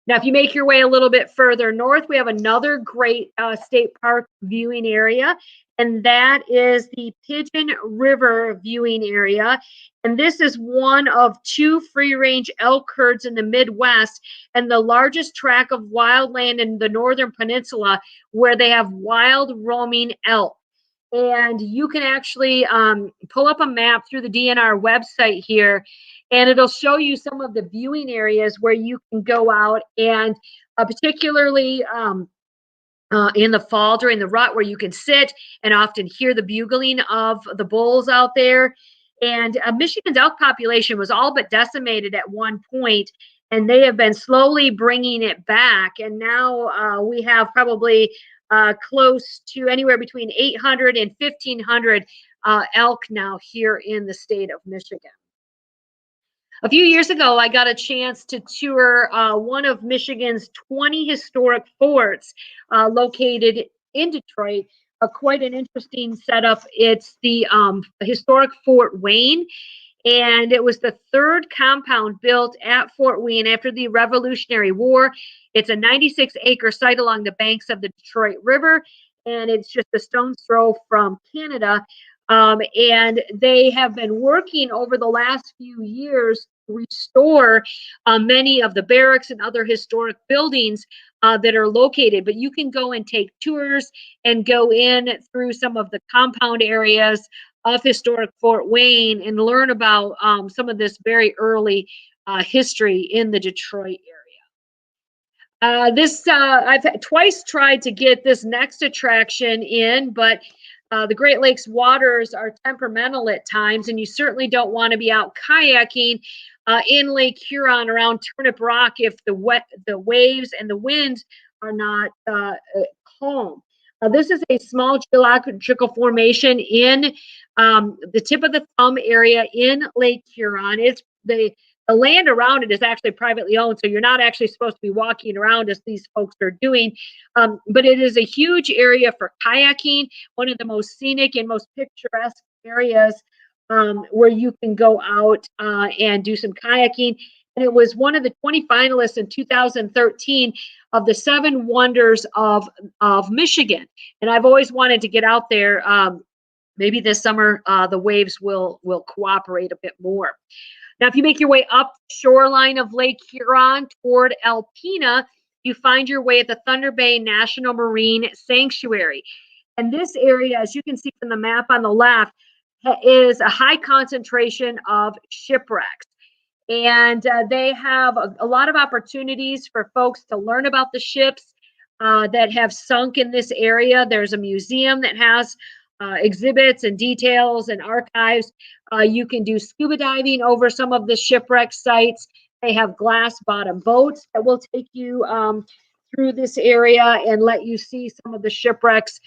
Now, if you make your way a little bit further north, we have another great state park viewing area, and that is the Pigeon River viewing area. And this is one of two free-range elk herds in the Midwest and the largest tract of wildland in the Northern Peninsula where they have wild roaming elk. And you can actually pull up a map through the DNR website here, and it'll show you some of the viewing areas where you can go out, and particularly in the fall during the rut, where you can sit and often hear the bugling of the bulls out there. And Michigan's elk population was all but decimated at one point, and they have been slowly bringing it back. And now we have probably close to anywhere between 800 and 1,500 elk now here in the state of Michigan. A few years ago, I got a chance to tour one of Michigan's 20 historic forts located in Detroit. Quite an interesting setup. It's the historic Fort Wayne, and it was the third compound built at Fort Wayne after the Revolutionary War. It's a 96-acre site along the banks of the Detroit River, and it's just a stone's throw from Canada. And they have been working over the last few years to restore many of the barracks and other historic buildings that are located. But you can go and take tours and go in through some of the compound areas of historic Fort Wayne and learn about some of this very early history in the Detroit area. I've twice tried to get this next attraction in, but the Great Lakes waters are temperamental at times, and you certainly don't want to be out kayaking in Lake Huron around Turnip Rock if the waves and the wind are not calm. This is a small geological formation in the tip of the thumb area in Lake Huron. It's the The land around it is actually privately owned, so you're not actually supposed to be walking around as these folks are doing. But it is a huge area for kayaking, one of the most scenic and most picturesque areas where you can go out and do some kayaking. And it was one of the 20 finalists in 2013 of the 7 wonders of Michigan. And I've always wanted to get out there. Maybe this summer the waves will cooperate a bit more. Now, if you make your way up the shoreline of Lake Huron toward Alpena, you find your way at the Thunder Bay National Marine Sanctuary. And this area, as you can see from the map on the left, is a high concentration of shipwrecks. And they have a lot of opportunities for folks to learn about the ships that have sunk in this area. There's a museum that has exhibits and details and archives. You can do scuba diving over some of the shipwreck sites. They have glass bottom boats that will take you through this area and let you see some of the shipwrecks.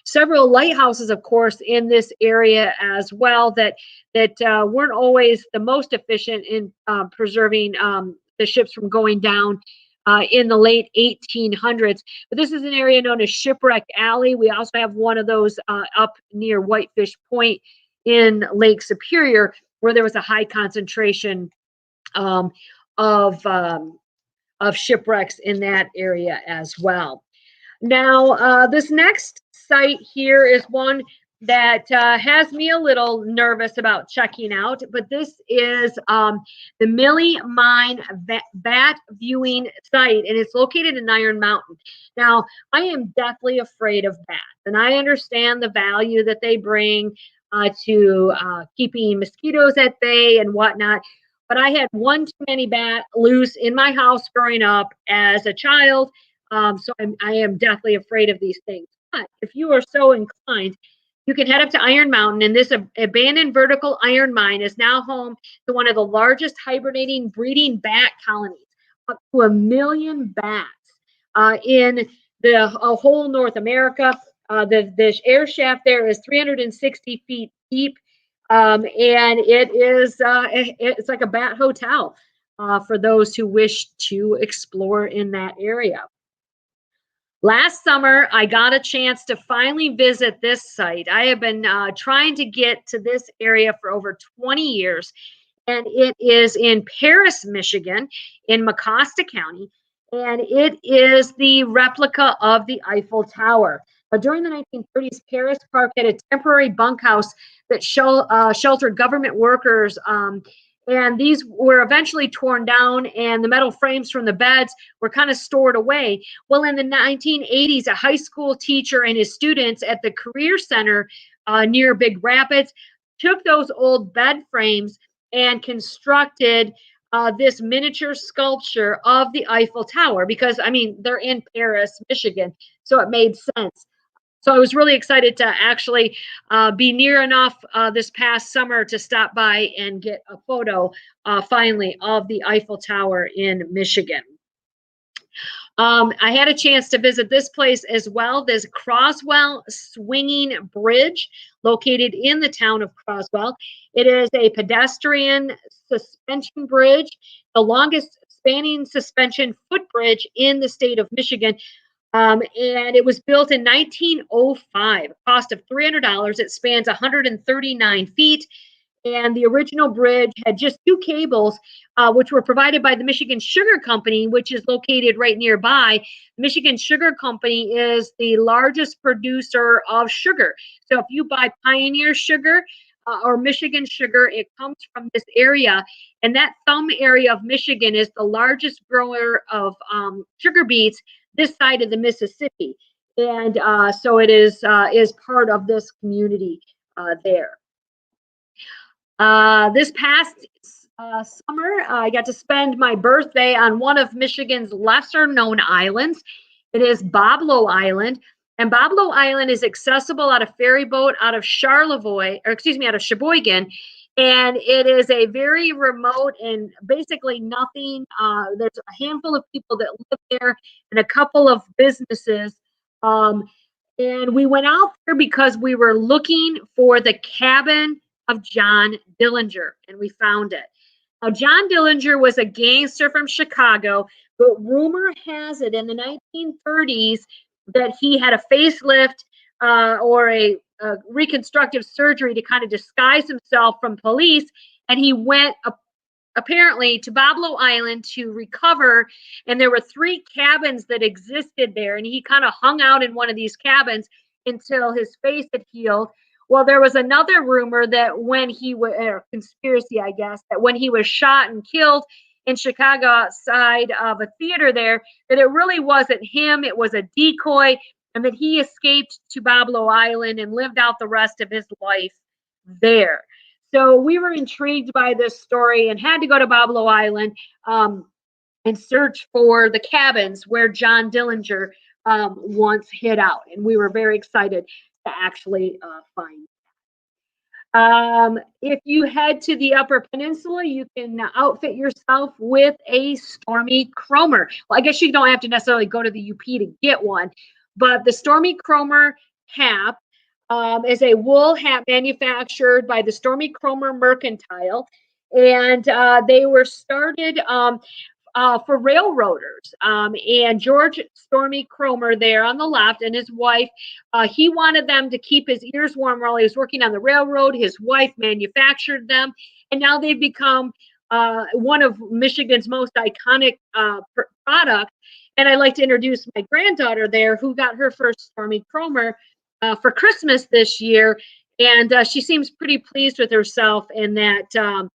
Several lighthouses, of course, in this area as well that weren't always the most efficient in preserving the ships from going down in the late 1800s. But this is an area known as Shipwreck Alley. We also have one of those up near Whitefish Point in Lake Superior, where there was a high concentration of shipwrecks in that area as well. Now, this next site here is one that has me a little nervous about checking out, but this is the Millie Mine Bat Viewing Site, and it's located in Iron Mountain. Now, I am deathly afraid of bats, and I understand the value that they bring to keeping mosquitoes at bay and whatnot, but I had one too many bat loose in my house growing up as a child. So I am deathly afraid of these things. But if you are so inclined, you can head up to Iron Mountain, and this abandoned vertical iron mine is now home to one of the largest hibernating breeding bat colonies, up to 1 million bats in the whole North America. The air shaft there is 360 feet deep, and it's like a bat hotel for those who wish to explore in that area. Last summer, I got a chance to finally visit this site. I have been trying to get to this area for over 20 years, and it is in Paris, Michigan, in Mecosta County, and it is the replica of the Eiffel Tower. During the 1930s, Paris Park had a temporary bunkhouse that sheltered government workers, and these were eventually torn down, and the metal frames from the beds were kind of stored away. Well, in the 1980s, a high school teacher and his students at the Career Center near Big Rapids took those old bed frames and constructed this miniature sculpture of the Eiffel Tower because, I mean, they're in Paris, Michigan, so it made sense. So I was really excited to actually be near enough this past summer to stop by and get a photo finally of the Eiffel Tower in Michigan. I had a chance to visit this place as well. There's Croswell Swinging Bridge located in the town of Croswell. It is a pedestrian suspension bridge, the longest spanning suspension footbridge in the state of Michigan. And it was built in 1905, a cost of $300. It spans 139 feet. And the original bridge had just 2 cables, which were provided by the Michigan Sugar Company, which is located right nearby. The Michigan Sugar Company is the largest producer of sugar. So if you buy Pioneer sugar or Michigan sugar, it comes from this area. And that thumb area of Michigan is the largest grower of sugar beets this side of the Mississippi. And so it is part of this community there. This past summer, I got to spend my birthday on one of Michigan's lesser known islands. It is Boblo Island. And Boblo Island is accessible on a ferry boat out of Sheboygan. And it is a very remote and basically nothing. There's a handful of people that live there and a couple of businesses. And we went out there because we were looking for the cabin of John Dillinger, and we found it. Now, John Dillinger was a gangster from Chicago, but rumor has it in the 1930s that he had a facelift or a reconstructive surgery to kind of disguise himself from police, and he went apparently to Boblo Island to recover. And there were 3 cabins that existed there, and he kind of hung out in one of these cabins until his face had healed. Well, there was another rumor that when he was, or conspiracy, I guess, that when he was shot and killed in Chicago outside of a theater there, that it really wasn't him, it was a decoy, and that he escaped to Boblo Island and lived out the rest of his life there. So we were intrigued by this story and had to go to Boblo Island and search for the cabins where John Dillinger once hid out. And we were very excited to actually find. If you head to the Upper Peninsula, you can outfit yourself with a Stormy Cromer. Well, I guess you don't have to necessarily go to the UP to get one, but the Stormy Cromer cap is a wool hat manufactured by the Stormy Cromer Mercantile, and they were started for railroaders. And George Stormy Cromer there on the left and his wife, he wanted them to keep his ears warm while he was working on the railroad. His wife manufactured them, and now they've become one of Michigan's most iconic products. And I'd like to introduce my granddaughter there, who got her first Stormy Cromer for Christmas this year. And she seems pretty pleased with herself in that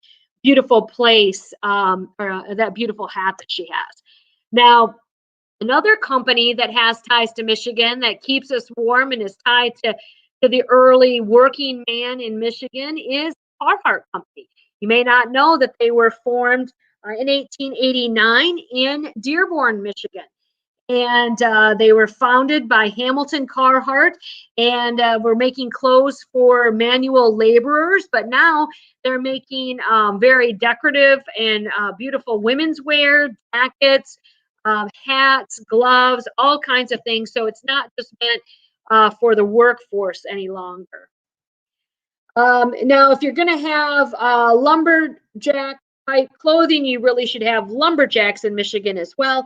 beautiful place, or that beautiful hat that she has. Now, another company that has ties to Michigan that keeps us warm and is tied to the early working man in Michigan is Carhartt Company. You may not know that they were formed in 1889 in Dearborn, Michigan. And they were founded by Hamilton Carhartt, and were making clothes for manual laborers. But now they're making very decorative and beautiful women's wear, jackets, hats, gloves, all kinds of things. So it's not just meant for the workforce any longer. Now, if you're going to have lumberjack type clothing, you really should have lumberjacks in Michigan as well.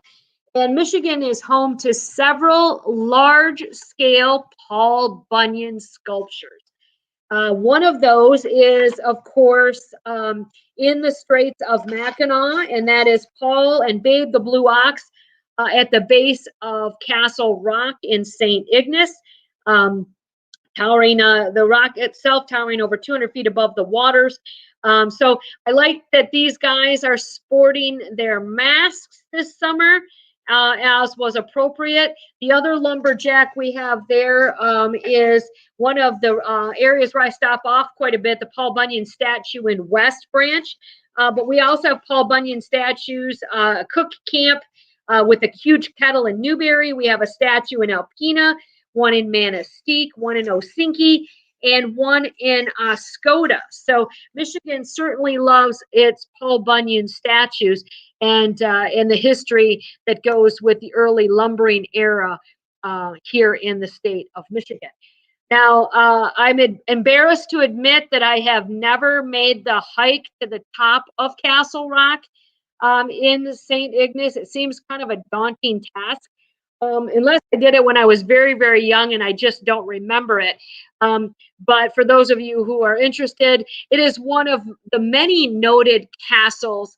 And Michigan is home to several large-scale Paul Bunyan sculptures. One of those is, of course, in the Straits of Mackinac, and that is Paul and Babe the Blue Ox at the base of Castle Rock in St. Ignace. Towering, the rock itself towering over 200 feet above the waters. So I like that these guys are sporting their masks this summer, as was appropriate. The other lumberjack we have there is one of the areas where I stop off quite a bit, the Paul Bunyan statue in West Branch. But we also have Paul Bunyan statues, a cook camp with a huge kettle in Newberry. We have a statue in Alpena, one in Manistee, one in Osinki, and one in Skoda. So Michigan certainly loves its Paul Bunyan statues and the history that goes with the early lumbering era here in the state of Michigan. Now, I'm embarrassed to admit that I have never made the hike to the top of Castle Rock in St. Ignace. It seems kind of a daunting task. Unless I did it when I was very, very young and I just don't remember it. But for those of you who are interested, it is one of the many noted castles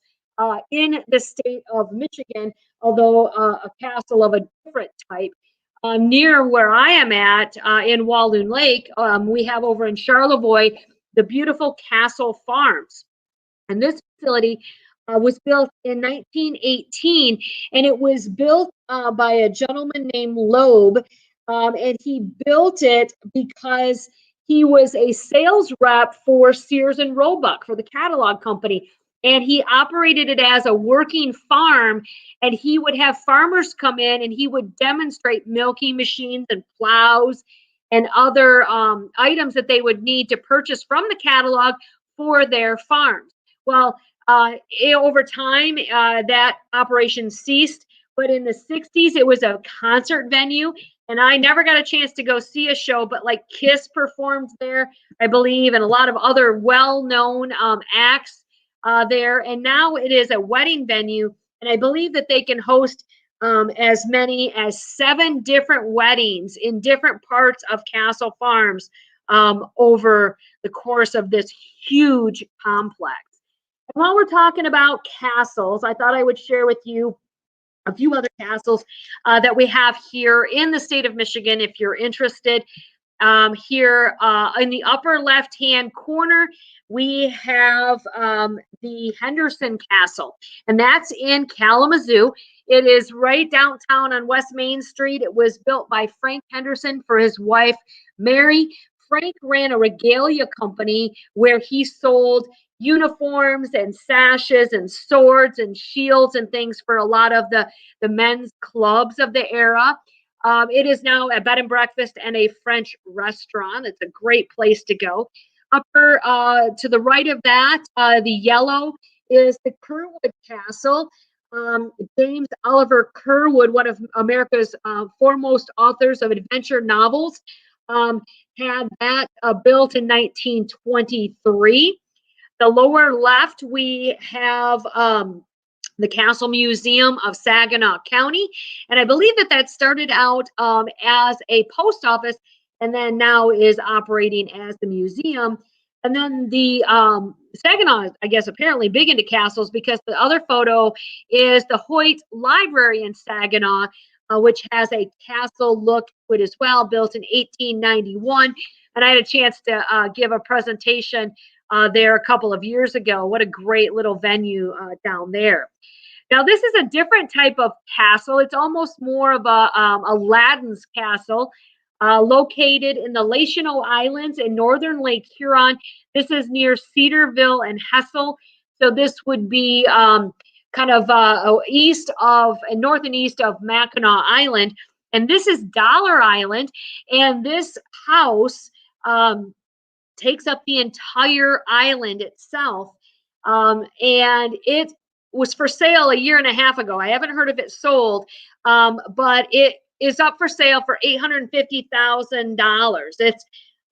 in the state of Michigan, although a castle of a different type. Near where I am at in Walloon Lake, we have over in Charlevoix the beautiful Castle Farms. And this facility was built in 1918, and it was built by a gentleman named Loeb, and he built it because he was a sales rep for Sears and Roebuck for the catalog company, and he operated it as a working farm, and he would have farmers come in and he would demonstrate milking machines and plows and other items that they would need to purchase from the catalog for their farms. Well, over time, that operation ceased, but in the 60s, it was a concert venue, and I never got a chance to go see a show, but like Kiss performed there, I believe, and a lot of other well-known acts there, and now it is a wedding venue, and I believe that they can host as many as 7 different weddings in different parts of Castle Farms over the course of this huge complex. And while we're talking about castles, I thought I would share with you a few other castles that we have here in the state of Michigan if you're interested. Here in the upper left-hand corner, we have the Henderson Castle, and that's in Kalamazoo. It is right downtown on West Main Street. It was built by Frank Henderson for his wife, Mary. Frank ran a regalia company where he sold uniforms and sashes and swords and shields and things for a lot of the men's clubs of the era. It is now a bed and breakfast and a French restaurant. It's a great place to go. Upper to the right of that, the yellow is the Curwood Castle. James Oliver Curwood, one of America's foremost authors of adventure novels, had that built in 1923. The lower left, we have the Castle Museum of Saginaw County. And I believe that started out as a post office and then now is operating as the museum. And then the Saginaw, I guess, apparently big into castles because the other photo is the Hoyt Library in Saginaw, which has a castle look to it as well, built in 1891. And I had a chance to give a presentation there a couple of years ago. What a great little venue down there. Now, this is a different type of castle. It's almost more of a Aladdin's castle, located in the Lachino Islands in northern Lake Huron. This is near Cedarville and Hessel. So this would be kind of east of and north and east of Mackinac Island. And this is Dollar Island. And this house takes up the entire island itself. And it was for sale a year and a half ago. I haven't heard of it sold, but it is up for sale for $850,000. It's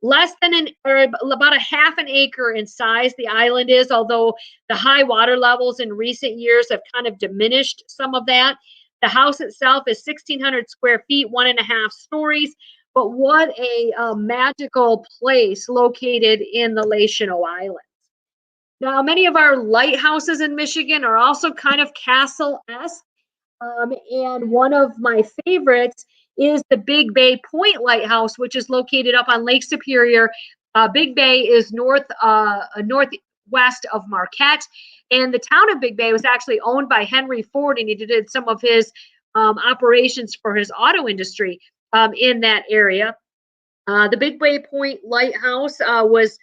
less than about a half an acre in size, the island is, although the high water levels in recent years have kind of diminished some of that. The house itself is 1,600 square feet, 1.5 stories. But what a magical place located in the Lachino Islands. Now, many of our lighthouses in Michigan are also kind of castle-esque. And one of my favorites is the Big Bay Point Lighthouse, which is located up on Lake Superior. Big Bay is northwest of Marquette. And the town of Big Bay was actually owned by Henry Ford, and he did some of his operations for his auto industry in that area. The Big Bay Point Lighthouse was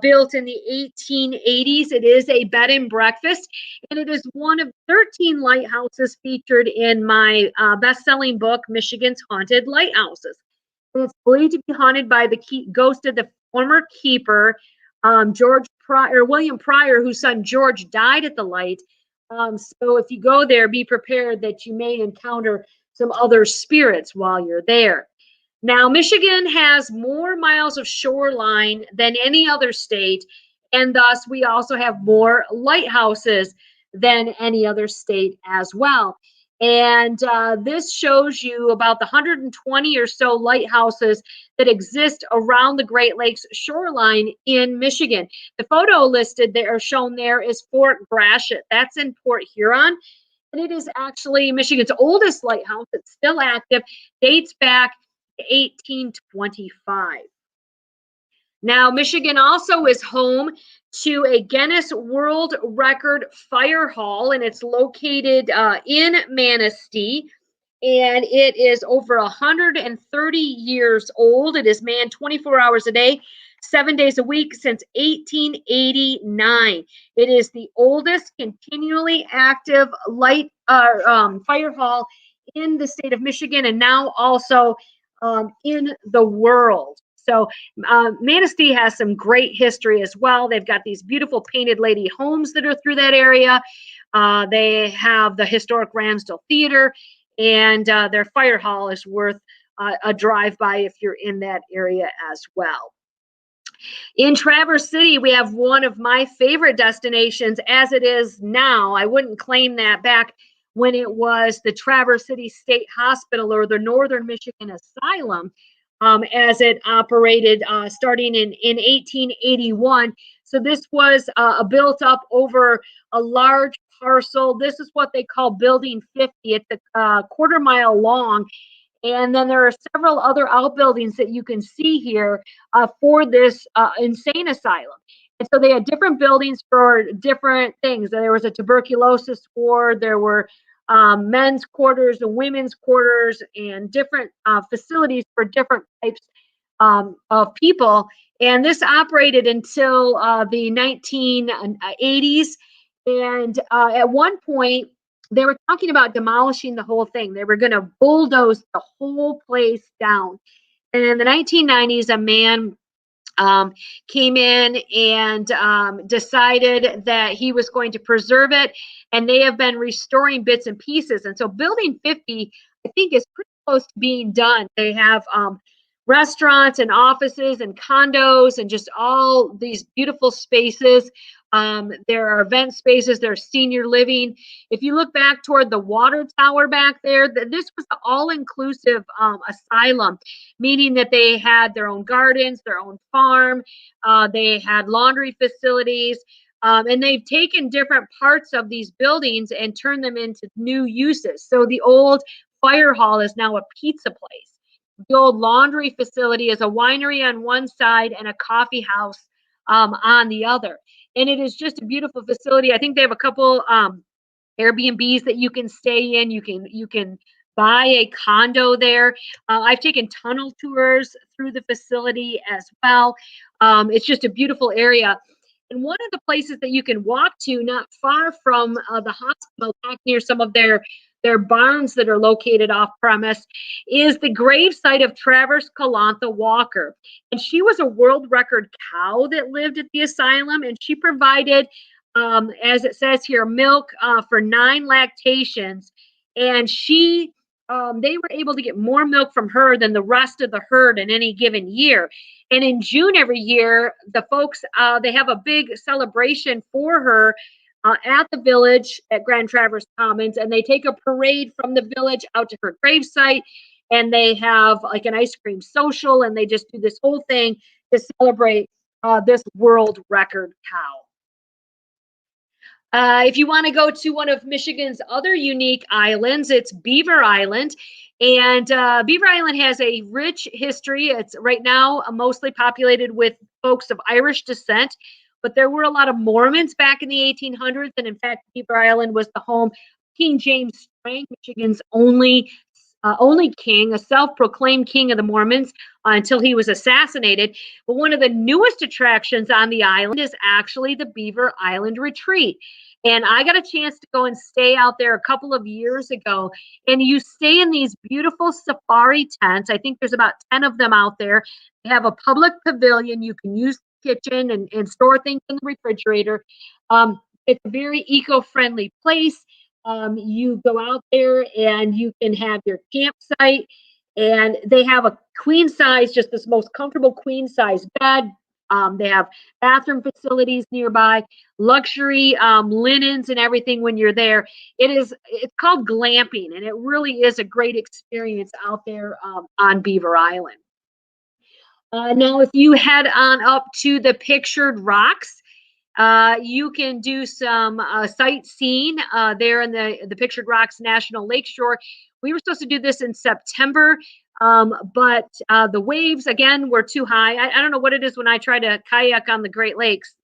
built in the 1880s. It is a bed and breakfast, and it is one of 13 lighthouses featured in my best-selling book, Michigan's Haunted Lighthouses. And it's believed to be haunted by the ghost of the former keeper, William Pryor, whose son George died at the light. So if you go there, be prepared that you may encounter some other spirits while you're there. Now, Michigan has more miles of shoreline than any other state, and thus we also have more lighthouses than any other state as well. And this shows you about the 120 or so lighthouses that exist around the Great Lakes shoreline in Michigan. The photo listed there, shown there, is Fort Gratiot. That's in Port Huron, and it is actually Michigan's oldest lighthouse. It's still active, dates back 1825. Now, Michigan also is home to a Guinness World Record Fire Hall, and it's located in Manistee, and it is over 130 years old. It is manned 24 hours a day, 7 days a week since 1889. It is the oldest continually active fire hall in the state of Michigan, and now also in the world. So Manistee has some great history as well. They've got these beautiful painted lady homes that are through that area. They have the historic Ramsdell Theater, and their fire hall is worth a drive-by if you're in that area as well. In Traverse City, we have one of my favorite destinations as it is now. I wouldn't claim that back when it was the Traverse City State Hospital or the Northern Michigan Asylum, as it operated starting in 1881. So this was built up over a large parcel. This is what they call Building 50. It's a quarter mile long. And then there are several other outbuildings that you can see here for this insane asylum. And so they had different buildings for different things. There was a tuberculosis ward, there were men's quarters and women's quarters, and different facilities for different types of people. And this operated until the 1980s. And at one point, they were talking about demolishing the whole thing. They were going to bulldoze the whole place down. And in the 1990s, a man came in and decided that he was going to preserve it. And they have been restoring bits and pieces. And so Building 50, I think, is pretty close to being done. They have restaurants and offices and condos and just all these beautiful spaces. There are event spaces, there's senior living. If you look back toward the water tower back there, this was an all-inclusive asylum, meaning that they had their own gardens, their own farm, they had laundry facilities, and they've taken different parts of these buildings and turned them into new uses. So the old fire hall is now a pizza place. The old laundry facility is a winery on one side and a coffee house on the other. And it is just a beautiful facility. I think they have a couple Airbnbs that you can stay in. You can buy a condo there. I've taken tunnel tours through the facility as well. It's just a beautiful area. And one of the places that you can walk to, not far from the hospital, back near some of their barns that are located off premise, is the gravesite of Traverse Kalantha Walker. And she was a world record cow that lived at the asylum, and she provided, as it says here, milk for 9 lactations. And they were able to get more milk from her than the rest of the herd in any given year. And in June every year, the folks, they have a big celebration for her at the village at Grand Traverse Commons, and they take a parade from the village out to her gravesite, and they have like an ice cream social, and they just do this whole thing to celebrate this world record cow. If you want to go to one of Michigan's other unique islands, it's Beaver Island. And Beaver Island has a rich history. It's right now mostly populated with folks of Irish descent, but there were a lot of Mormons back in the 1800s. And in fact, Beaver Island was the home of King James Strang, Michigan's only king, a self-proclaimed king of the Mormons, until he was assassinated. But one of the newest attractions on the island is actually the Beaver Island Retreat. And I got a chance to go and stay out there a couple of years ago. And you stay in these beautiful safari tents. I think there's about 10 of them out there. They have a public pavilion. You can use the kitchen and store things in the refrigerator. It's a very eco-friendly place. You go out there and you can have your campsite, and they have a queen size, just this most comfortable queen size bed. They have bathroom facilities nearby, luxury linens and everything when you're there. It's called glamping, and it really is a great experience out there on Beaver Island. Now, if you head on up to the Pictured Rocks, you can do some sightseeing there in the Pictured Rocks National Lakeshore. We were supposed to do this in September, but the waves, again, were too high. I don't know what it is when I try to kayak on the Great Lakes.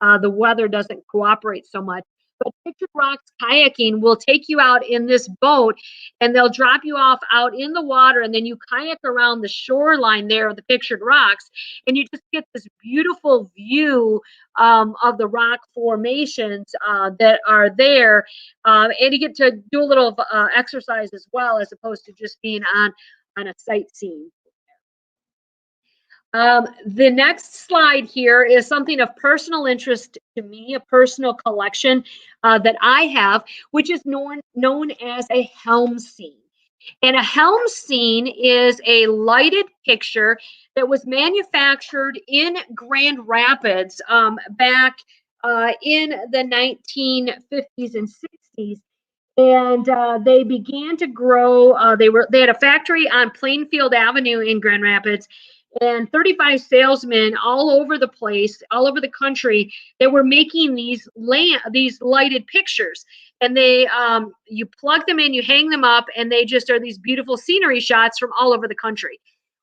The weather doesn't cooperate so much. But Pictured Rocks kayaking will take you out in this boat, and they'll drop you off out in the water, and then you kayak around the shoreline there of the Pictured Rocks, and you just get this beautiful view of the rock formations that are there, and you get to do a little exercise as well, as opposed to just being on a sightseeing. The next slide here is something of personal interest to me, a personal collection that I have, which is known as a helm scene. And a helm scene is a lighted picture that was manufactured in Grand Rapids back in the 1950s and 60s. And they began to grow. They had a factory on Plainfield Avenue in Grand Rapids, and 35 salesmen all over the place, all over the country, that were making these lighted pictures. And they you plug them in, you hang them up, and they just are these beautiful scenery shots from all over the country.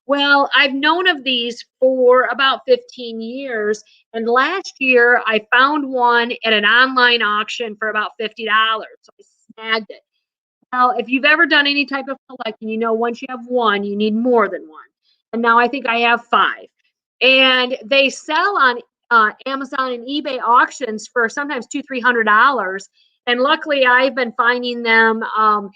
Well, I've known of these for about 15 years. And last year, I found one at an online auction for about $50. So I snagged it. Now, if you've ever done any type of collecting, you know once you have one, you need more than one. And now I think I have five. And they sell on Amazon and eBay auctions for sometimes $200-300. And luckily, I've been finding them under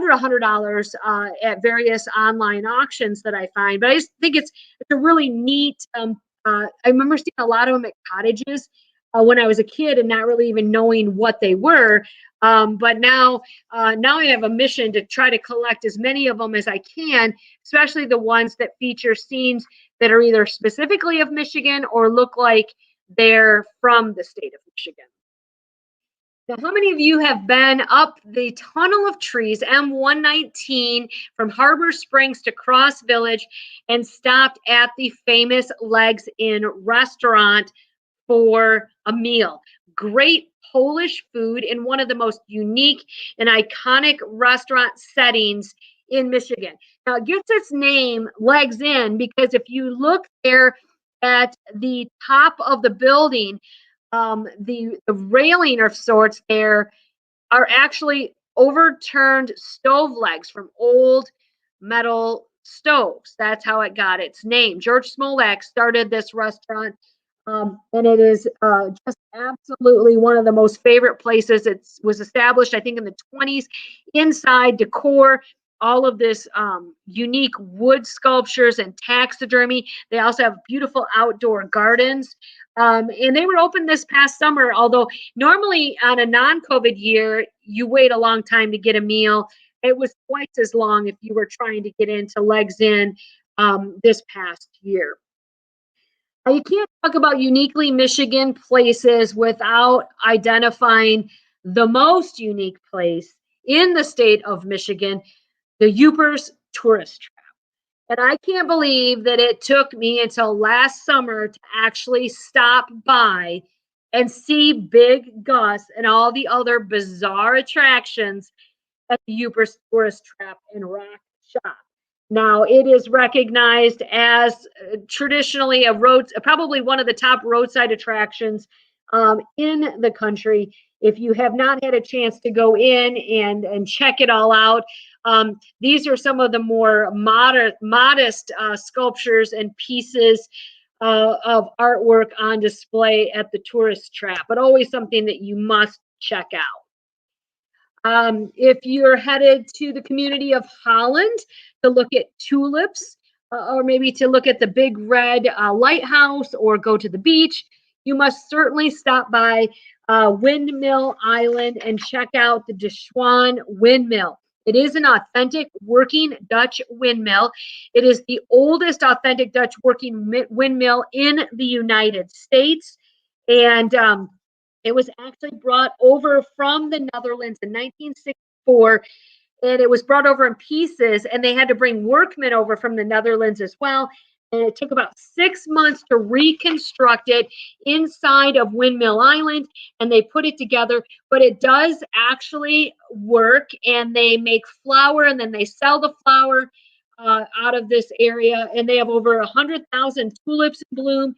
$100 at various online auctions that I find. But I just think it's a really neat. I remember seeing a lot of them at cottages when I was a kid and not really even knowing what they were. But now I have a mission to try to collect as many of them as I can, especially the ones that feature scenes that are either specifically of Michigan or look like they're from the state of Michigan. Now, how many of you have been up the tunnel of trees, M119, from Harbor Springs to Cross Village and stopped at the famous Legs Inn restaurant for a meal? Great Polish food in one of the most unique and iconic restaurant settings in Michigan. Now, it gets its name, Legs Inn, because if you look there at the top of the building, the railing of sorts there are actually overturned stove legs from old metal stoves. That's how it got its name. George Smolak started this restaurant, and it is just absolutely one of the most favorite places. It was established, I think, in the 20s. Inside decor, all of this unique wood sculptures and taxidermy. They also have beautiful outdoor gardens. And they were open this past summer, although normally on a non-COVID year, you wait a long time to get a meal. It was twice as long if you were trying to get into Legs Inn this past year. You can't talk about uniquely Michigan places without identifying the most unique place in the state of Michigan, the Yoopers Tourist Trap. And I can't believe that it took me until last summer to actually stop by and see Big Gus and all the other bizarre attractions at the Yoopers Tourist Trap and Rock Shop. Now, it is recognized as traditionally probably one of the top roadside attractions in the country. If you have not had a chance to go in and check it all out, these are some of the more modest sculptures and pieces of artwork on display at the Tourist Trap, but always something that you must check out. If you're headed to the community of Holland to look at tulips, or maybe to look at the big red lighthouse or go to the beach, you must certainly stop by Windmill Island and check out the De Schwan Windmill. It is an authentic working Dutch windmill. It is the oldest authentic Dutch working windmill in the United States. And it was actually brought over from the Netherlands in 1964, and it was brought over in pieces, and they had to bring workmen over from the Netherlands as well. And it took about 6 months to reconstruct it inside of Windmill Island, and they put it together. But it does actually work, and they make flour, and then they sell the flour out of this area, and they have over 100,000 tulips in bloom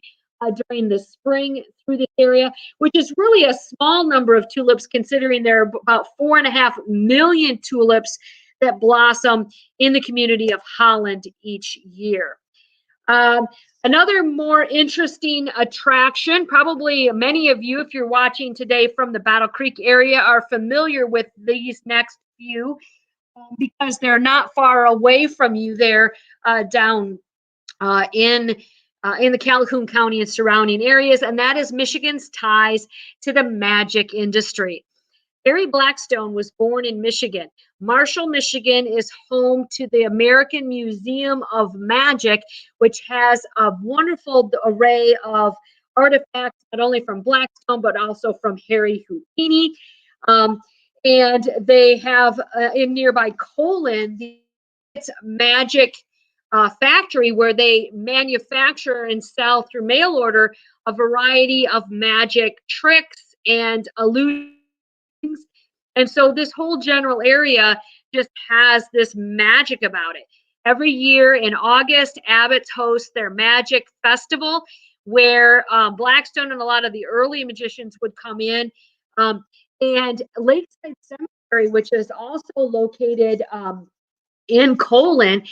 during the spring through this area, which is really a small number of tulips considering there are about 4.5 million tulips that blossom in the community of Holland each year. Another more interesting attraction, probably many of you, if you're watching today from the Battle Creek area, are familiar with these next few because they're not far away from you there down in the Calhoun County and surrounding areas, and that is Michigan's ties to the magic industry. Harry Blackstone was born in Michigan. Marshall, Michigan is home to the American Museum of Magic, which has a wonderful array of artifacts, not only from Blackstone, but also from Harry Houdini. And they have in nearby Colon, the magic factory where they manufacture and sell through mail order a variety of magic tricks and illusions. And so this whole general area just has this magic about it. Every year in August, Abbott's hosts their magic festival where Blackstone and a lot of the early magicians would come in. And Lakeside Cemetery, which is also located in Colon,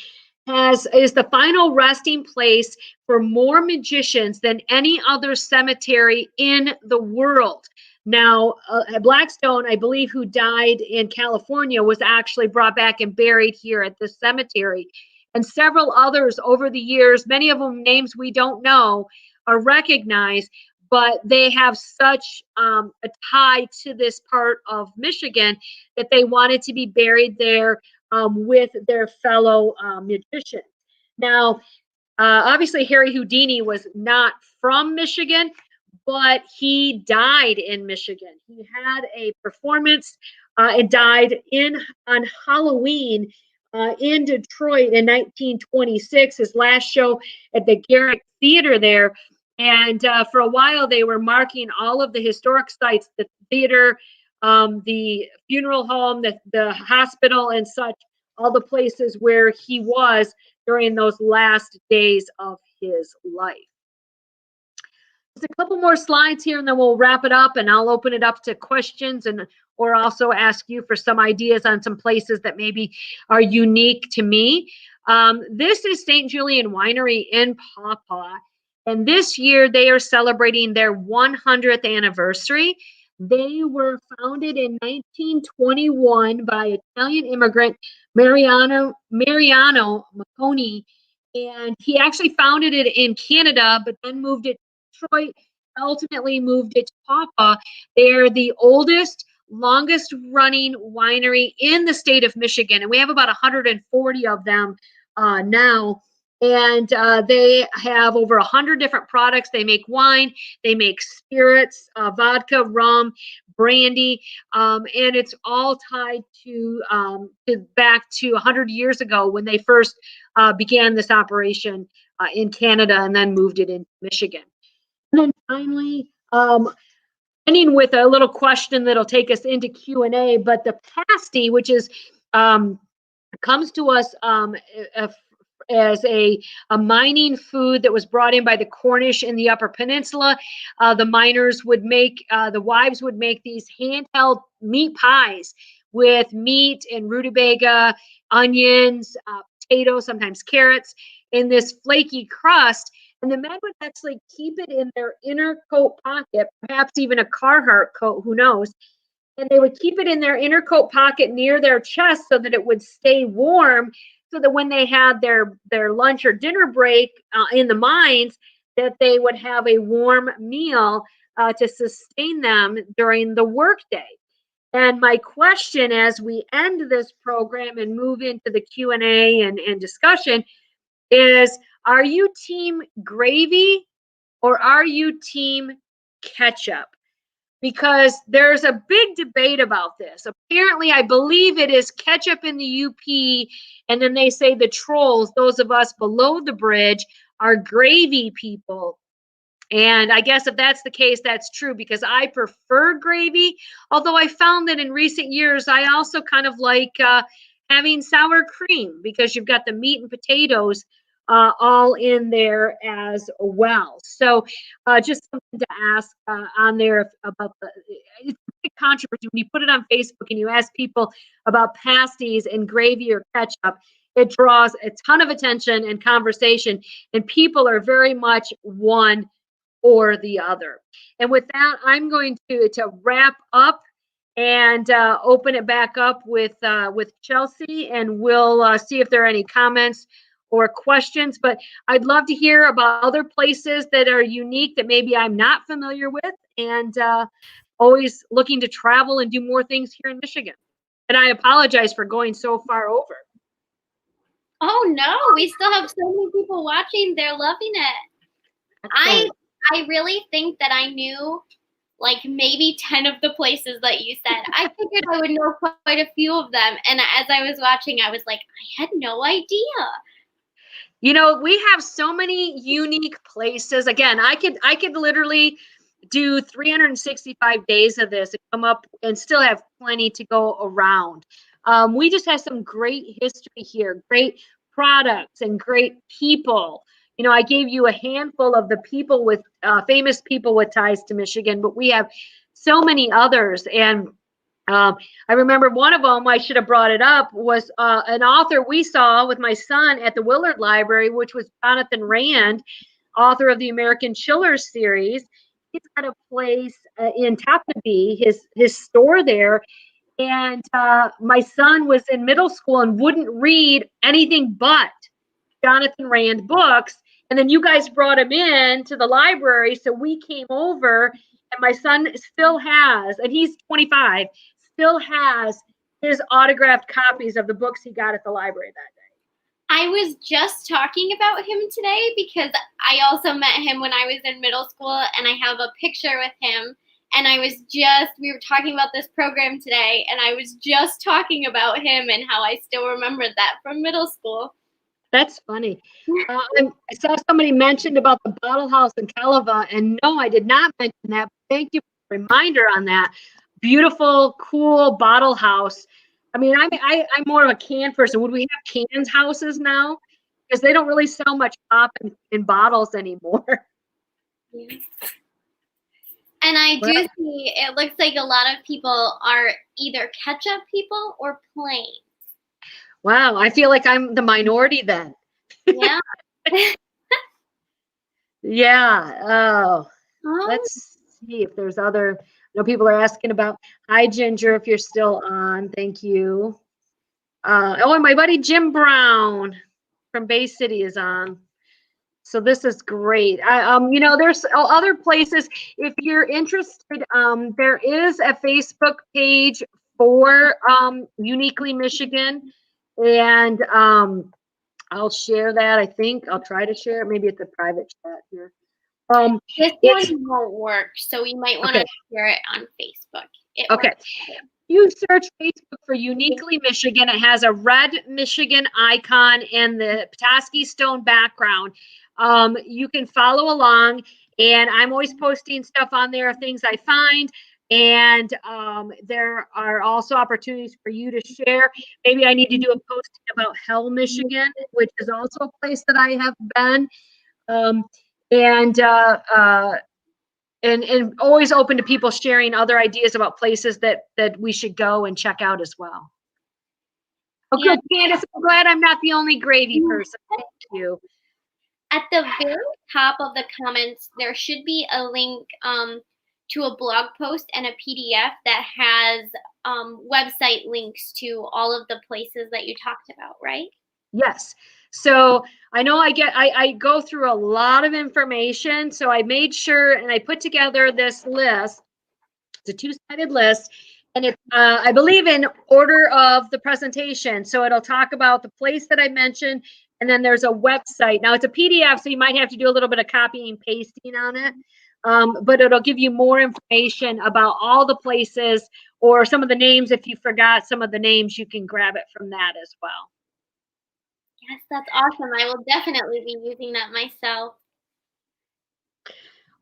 is the final resting place for more magicians than any other cemetery in the world. Now, Blackstone, I believe, who died in California, was actually brought back and buried here at the cemetery. And several others over the years, many of them names we don't know, are recognized, but they have such a tie to this part of Michigan that they wanted to be buried there with their fellow magicians. Now, obviously, Harry Houdini was not from Michigan, but he died in Michigan. He had a performance and died on Halloween in Detroit in 1926. His last show at the Garrick Theater there. And for a while, they were marking all of the historic sites, the theater, the funeral home, the hospital, and such, all the places where he was during those last days of his life. Just a couple more slides here, and then we'll wrap it up, and I'll open it up to questions or also ask you for some ideas on some places that maybe are unique to me. This is St. Julian Winery in Pawpaw, and this year they are celebrating their 100th anniversary. They were founded in 1921 by Italian immigrant Mariano Macconi, and he actually founded it in Canada, but then moved it to Detroit, ultimately moved it to Pawpaw. They're the oldest, longest running winery in the state of Michigan, and we have about 140 of them now. And they have over 100 different products. They make wine, they make spirits, vodka, rum, brandy, and it's all tied to back to 100 years ago when they first began this operation in Canada and then moved it into Michigan. And then finally, ending with a little question that'll take us into Q&A, but the pasty, which is comes to us as a mining food that was brought in by the Cornish in the Upper Peninsula. The miners would make, the wives would make these handheld meat pies with meat and rutabaga, onions, potatoes, sometimes carrots, in this flaky crust. And the men would actually keep it in their inner coat pocket, perhaps even a Carhartt coat, who knows. And they would keep it in their inner coat pocket near their chest so that it would stay warm, so that when they had their lunch or dinner break in the mines, that they would have a warm meal to sustain them during the workday. And my question as we end this program and move into the Q&A and discussion is, are you team gravy or are you team ketchup? Because there's a big debate about this. Apparently, I believe it is ketchup in the UP, and then they say the trolls, those of us below the bridge, are gravy people. And I guess if that's the case, that's true, because I prefer gravy. Although I found that in recent years, I also kind of like having sour cream, because you've got the meat and potatoes all in there as well. So just something to ask on there about it's a big controversy when you put it on Facebook and you ask people about pasties and gravy or ketchup. It draws a ton of attention and conversation, and people are very much one or the other. And with that, I'm going to wrap up and open it back up with Chelsea, and we'll see if there are any comments or questions. But I'd love to hear about other places that are unique that maybe I'm not familiar with, and always looking to travel and do more things here in Michigan. And I apologize for going so far over. Oh no, we still have so many people watching. They're loving it. I really think that I knew like maybe 10 of the places that you said. I figured I would know quite a few of them. And as I was watching, I was like, I had no idea. You know, we have so many unique places. Again, I could literally do 365 days of this and come up and still have plenty to go around. We just have some great history here, great products and great people. You know, I gave you a handful of the people with famous people with ties to Michigan, but we have so many others. And I remember one of them, I should have brought it up, was an author we saw with my son at the Willard Library, which was Jonathan Rand, author of the American Chillers series. He's got a place in Tapanabee, his store there. And my son was in middle school and wouldn't read anything but Jonathan Rand books. And then you guys brought him in to the library. So we came over, and my son still has, and he's 25, still has his autographed copies of the books he got at the library that day. I was just talking about him today because I also met him when I was in middle school, and I have a picture with him. And we were talking about this program today, and I was just talking about him and how I still remembered that from middle school. That's funny. I saw somebody mentioned about the bottle house in Calava, and no, I did not mention that. Thank you for the reminder on that. Beautiful, cool bottle house. I mean, I'm more of a can person. Would we have cans houses now? Because they don't really sell much pop in bottles anymore. Yeah. And I do see, it looks like a lot of people are either ketchup people or plain. Wow, I feel like I'm the minority then. Yeah. Yeah. Oh, let's see if there's other. People are asking about. Hi, Ginger, if you're still on. Thank you. And my buddy Jim Brown from Bay City is on. So this is great. There's other places. If you're interested, there is a Facebook page for Uniquely Michigan, and I'll share that. I think I'll try to share it. Maybe it's a private chat here. This one won't work, so we might want to share it on Facebook. Okay. You search Facebook for Uniquely Michigan. It has a red Michigan icon and the Petoskey Stone background. You can follow along, and I'm always posting stuff on there, things I find. And there are also opportunities for you to share. Maybe I need to do a posting about Hell, Michigan, which is also a place that I have been. And always open to people sharing other ideas about places that we should go and check out as well. Oh, good, Candace. I'm glad I'm not the only gravy person. Thank you. At the very top of the comments, there should be a link to a blog post and a PDF that has website links to all of the places that you talked about, right? Yes. So I know I go through a lot of information. So I made sure, and I put together this list. It's a two-sided list, and it's I believe in order of the presentation. So it'll talk about the place that I mentioned, and then there's a website. Now it's a PDF, so you might have to do a little bit of copying and pasting on it. But it'll give you more information about all the places, or some of the names. If you forgot some of the names, you can grab it from that as well. Yes, that's awesome. I will definitely be using that myself.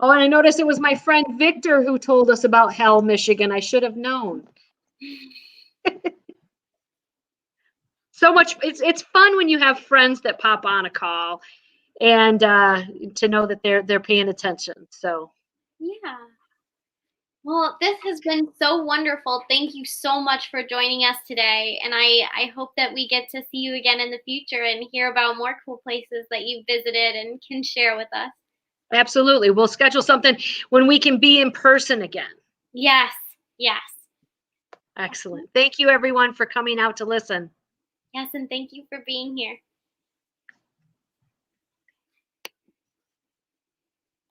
Oh, and I noticed it was my friend Victor who told us about Hell, Michigan. I should have known. So much. It's fun when you have friends that pop on a call, and to know that they're paying attention. So yeah. Well, this has been so wonderful. Thank you so much for joining us today. And I hope that we get to see you again in the future and hear about more cool places that you've visited and can share with us. Absolutely. We'll schedule something when we can be in person again. Yes. Yes. Excellent. Thank you, everyone, for coming out to listen. Yes, and thank you for being here.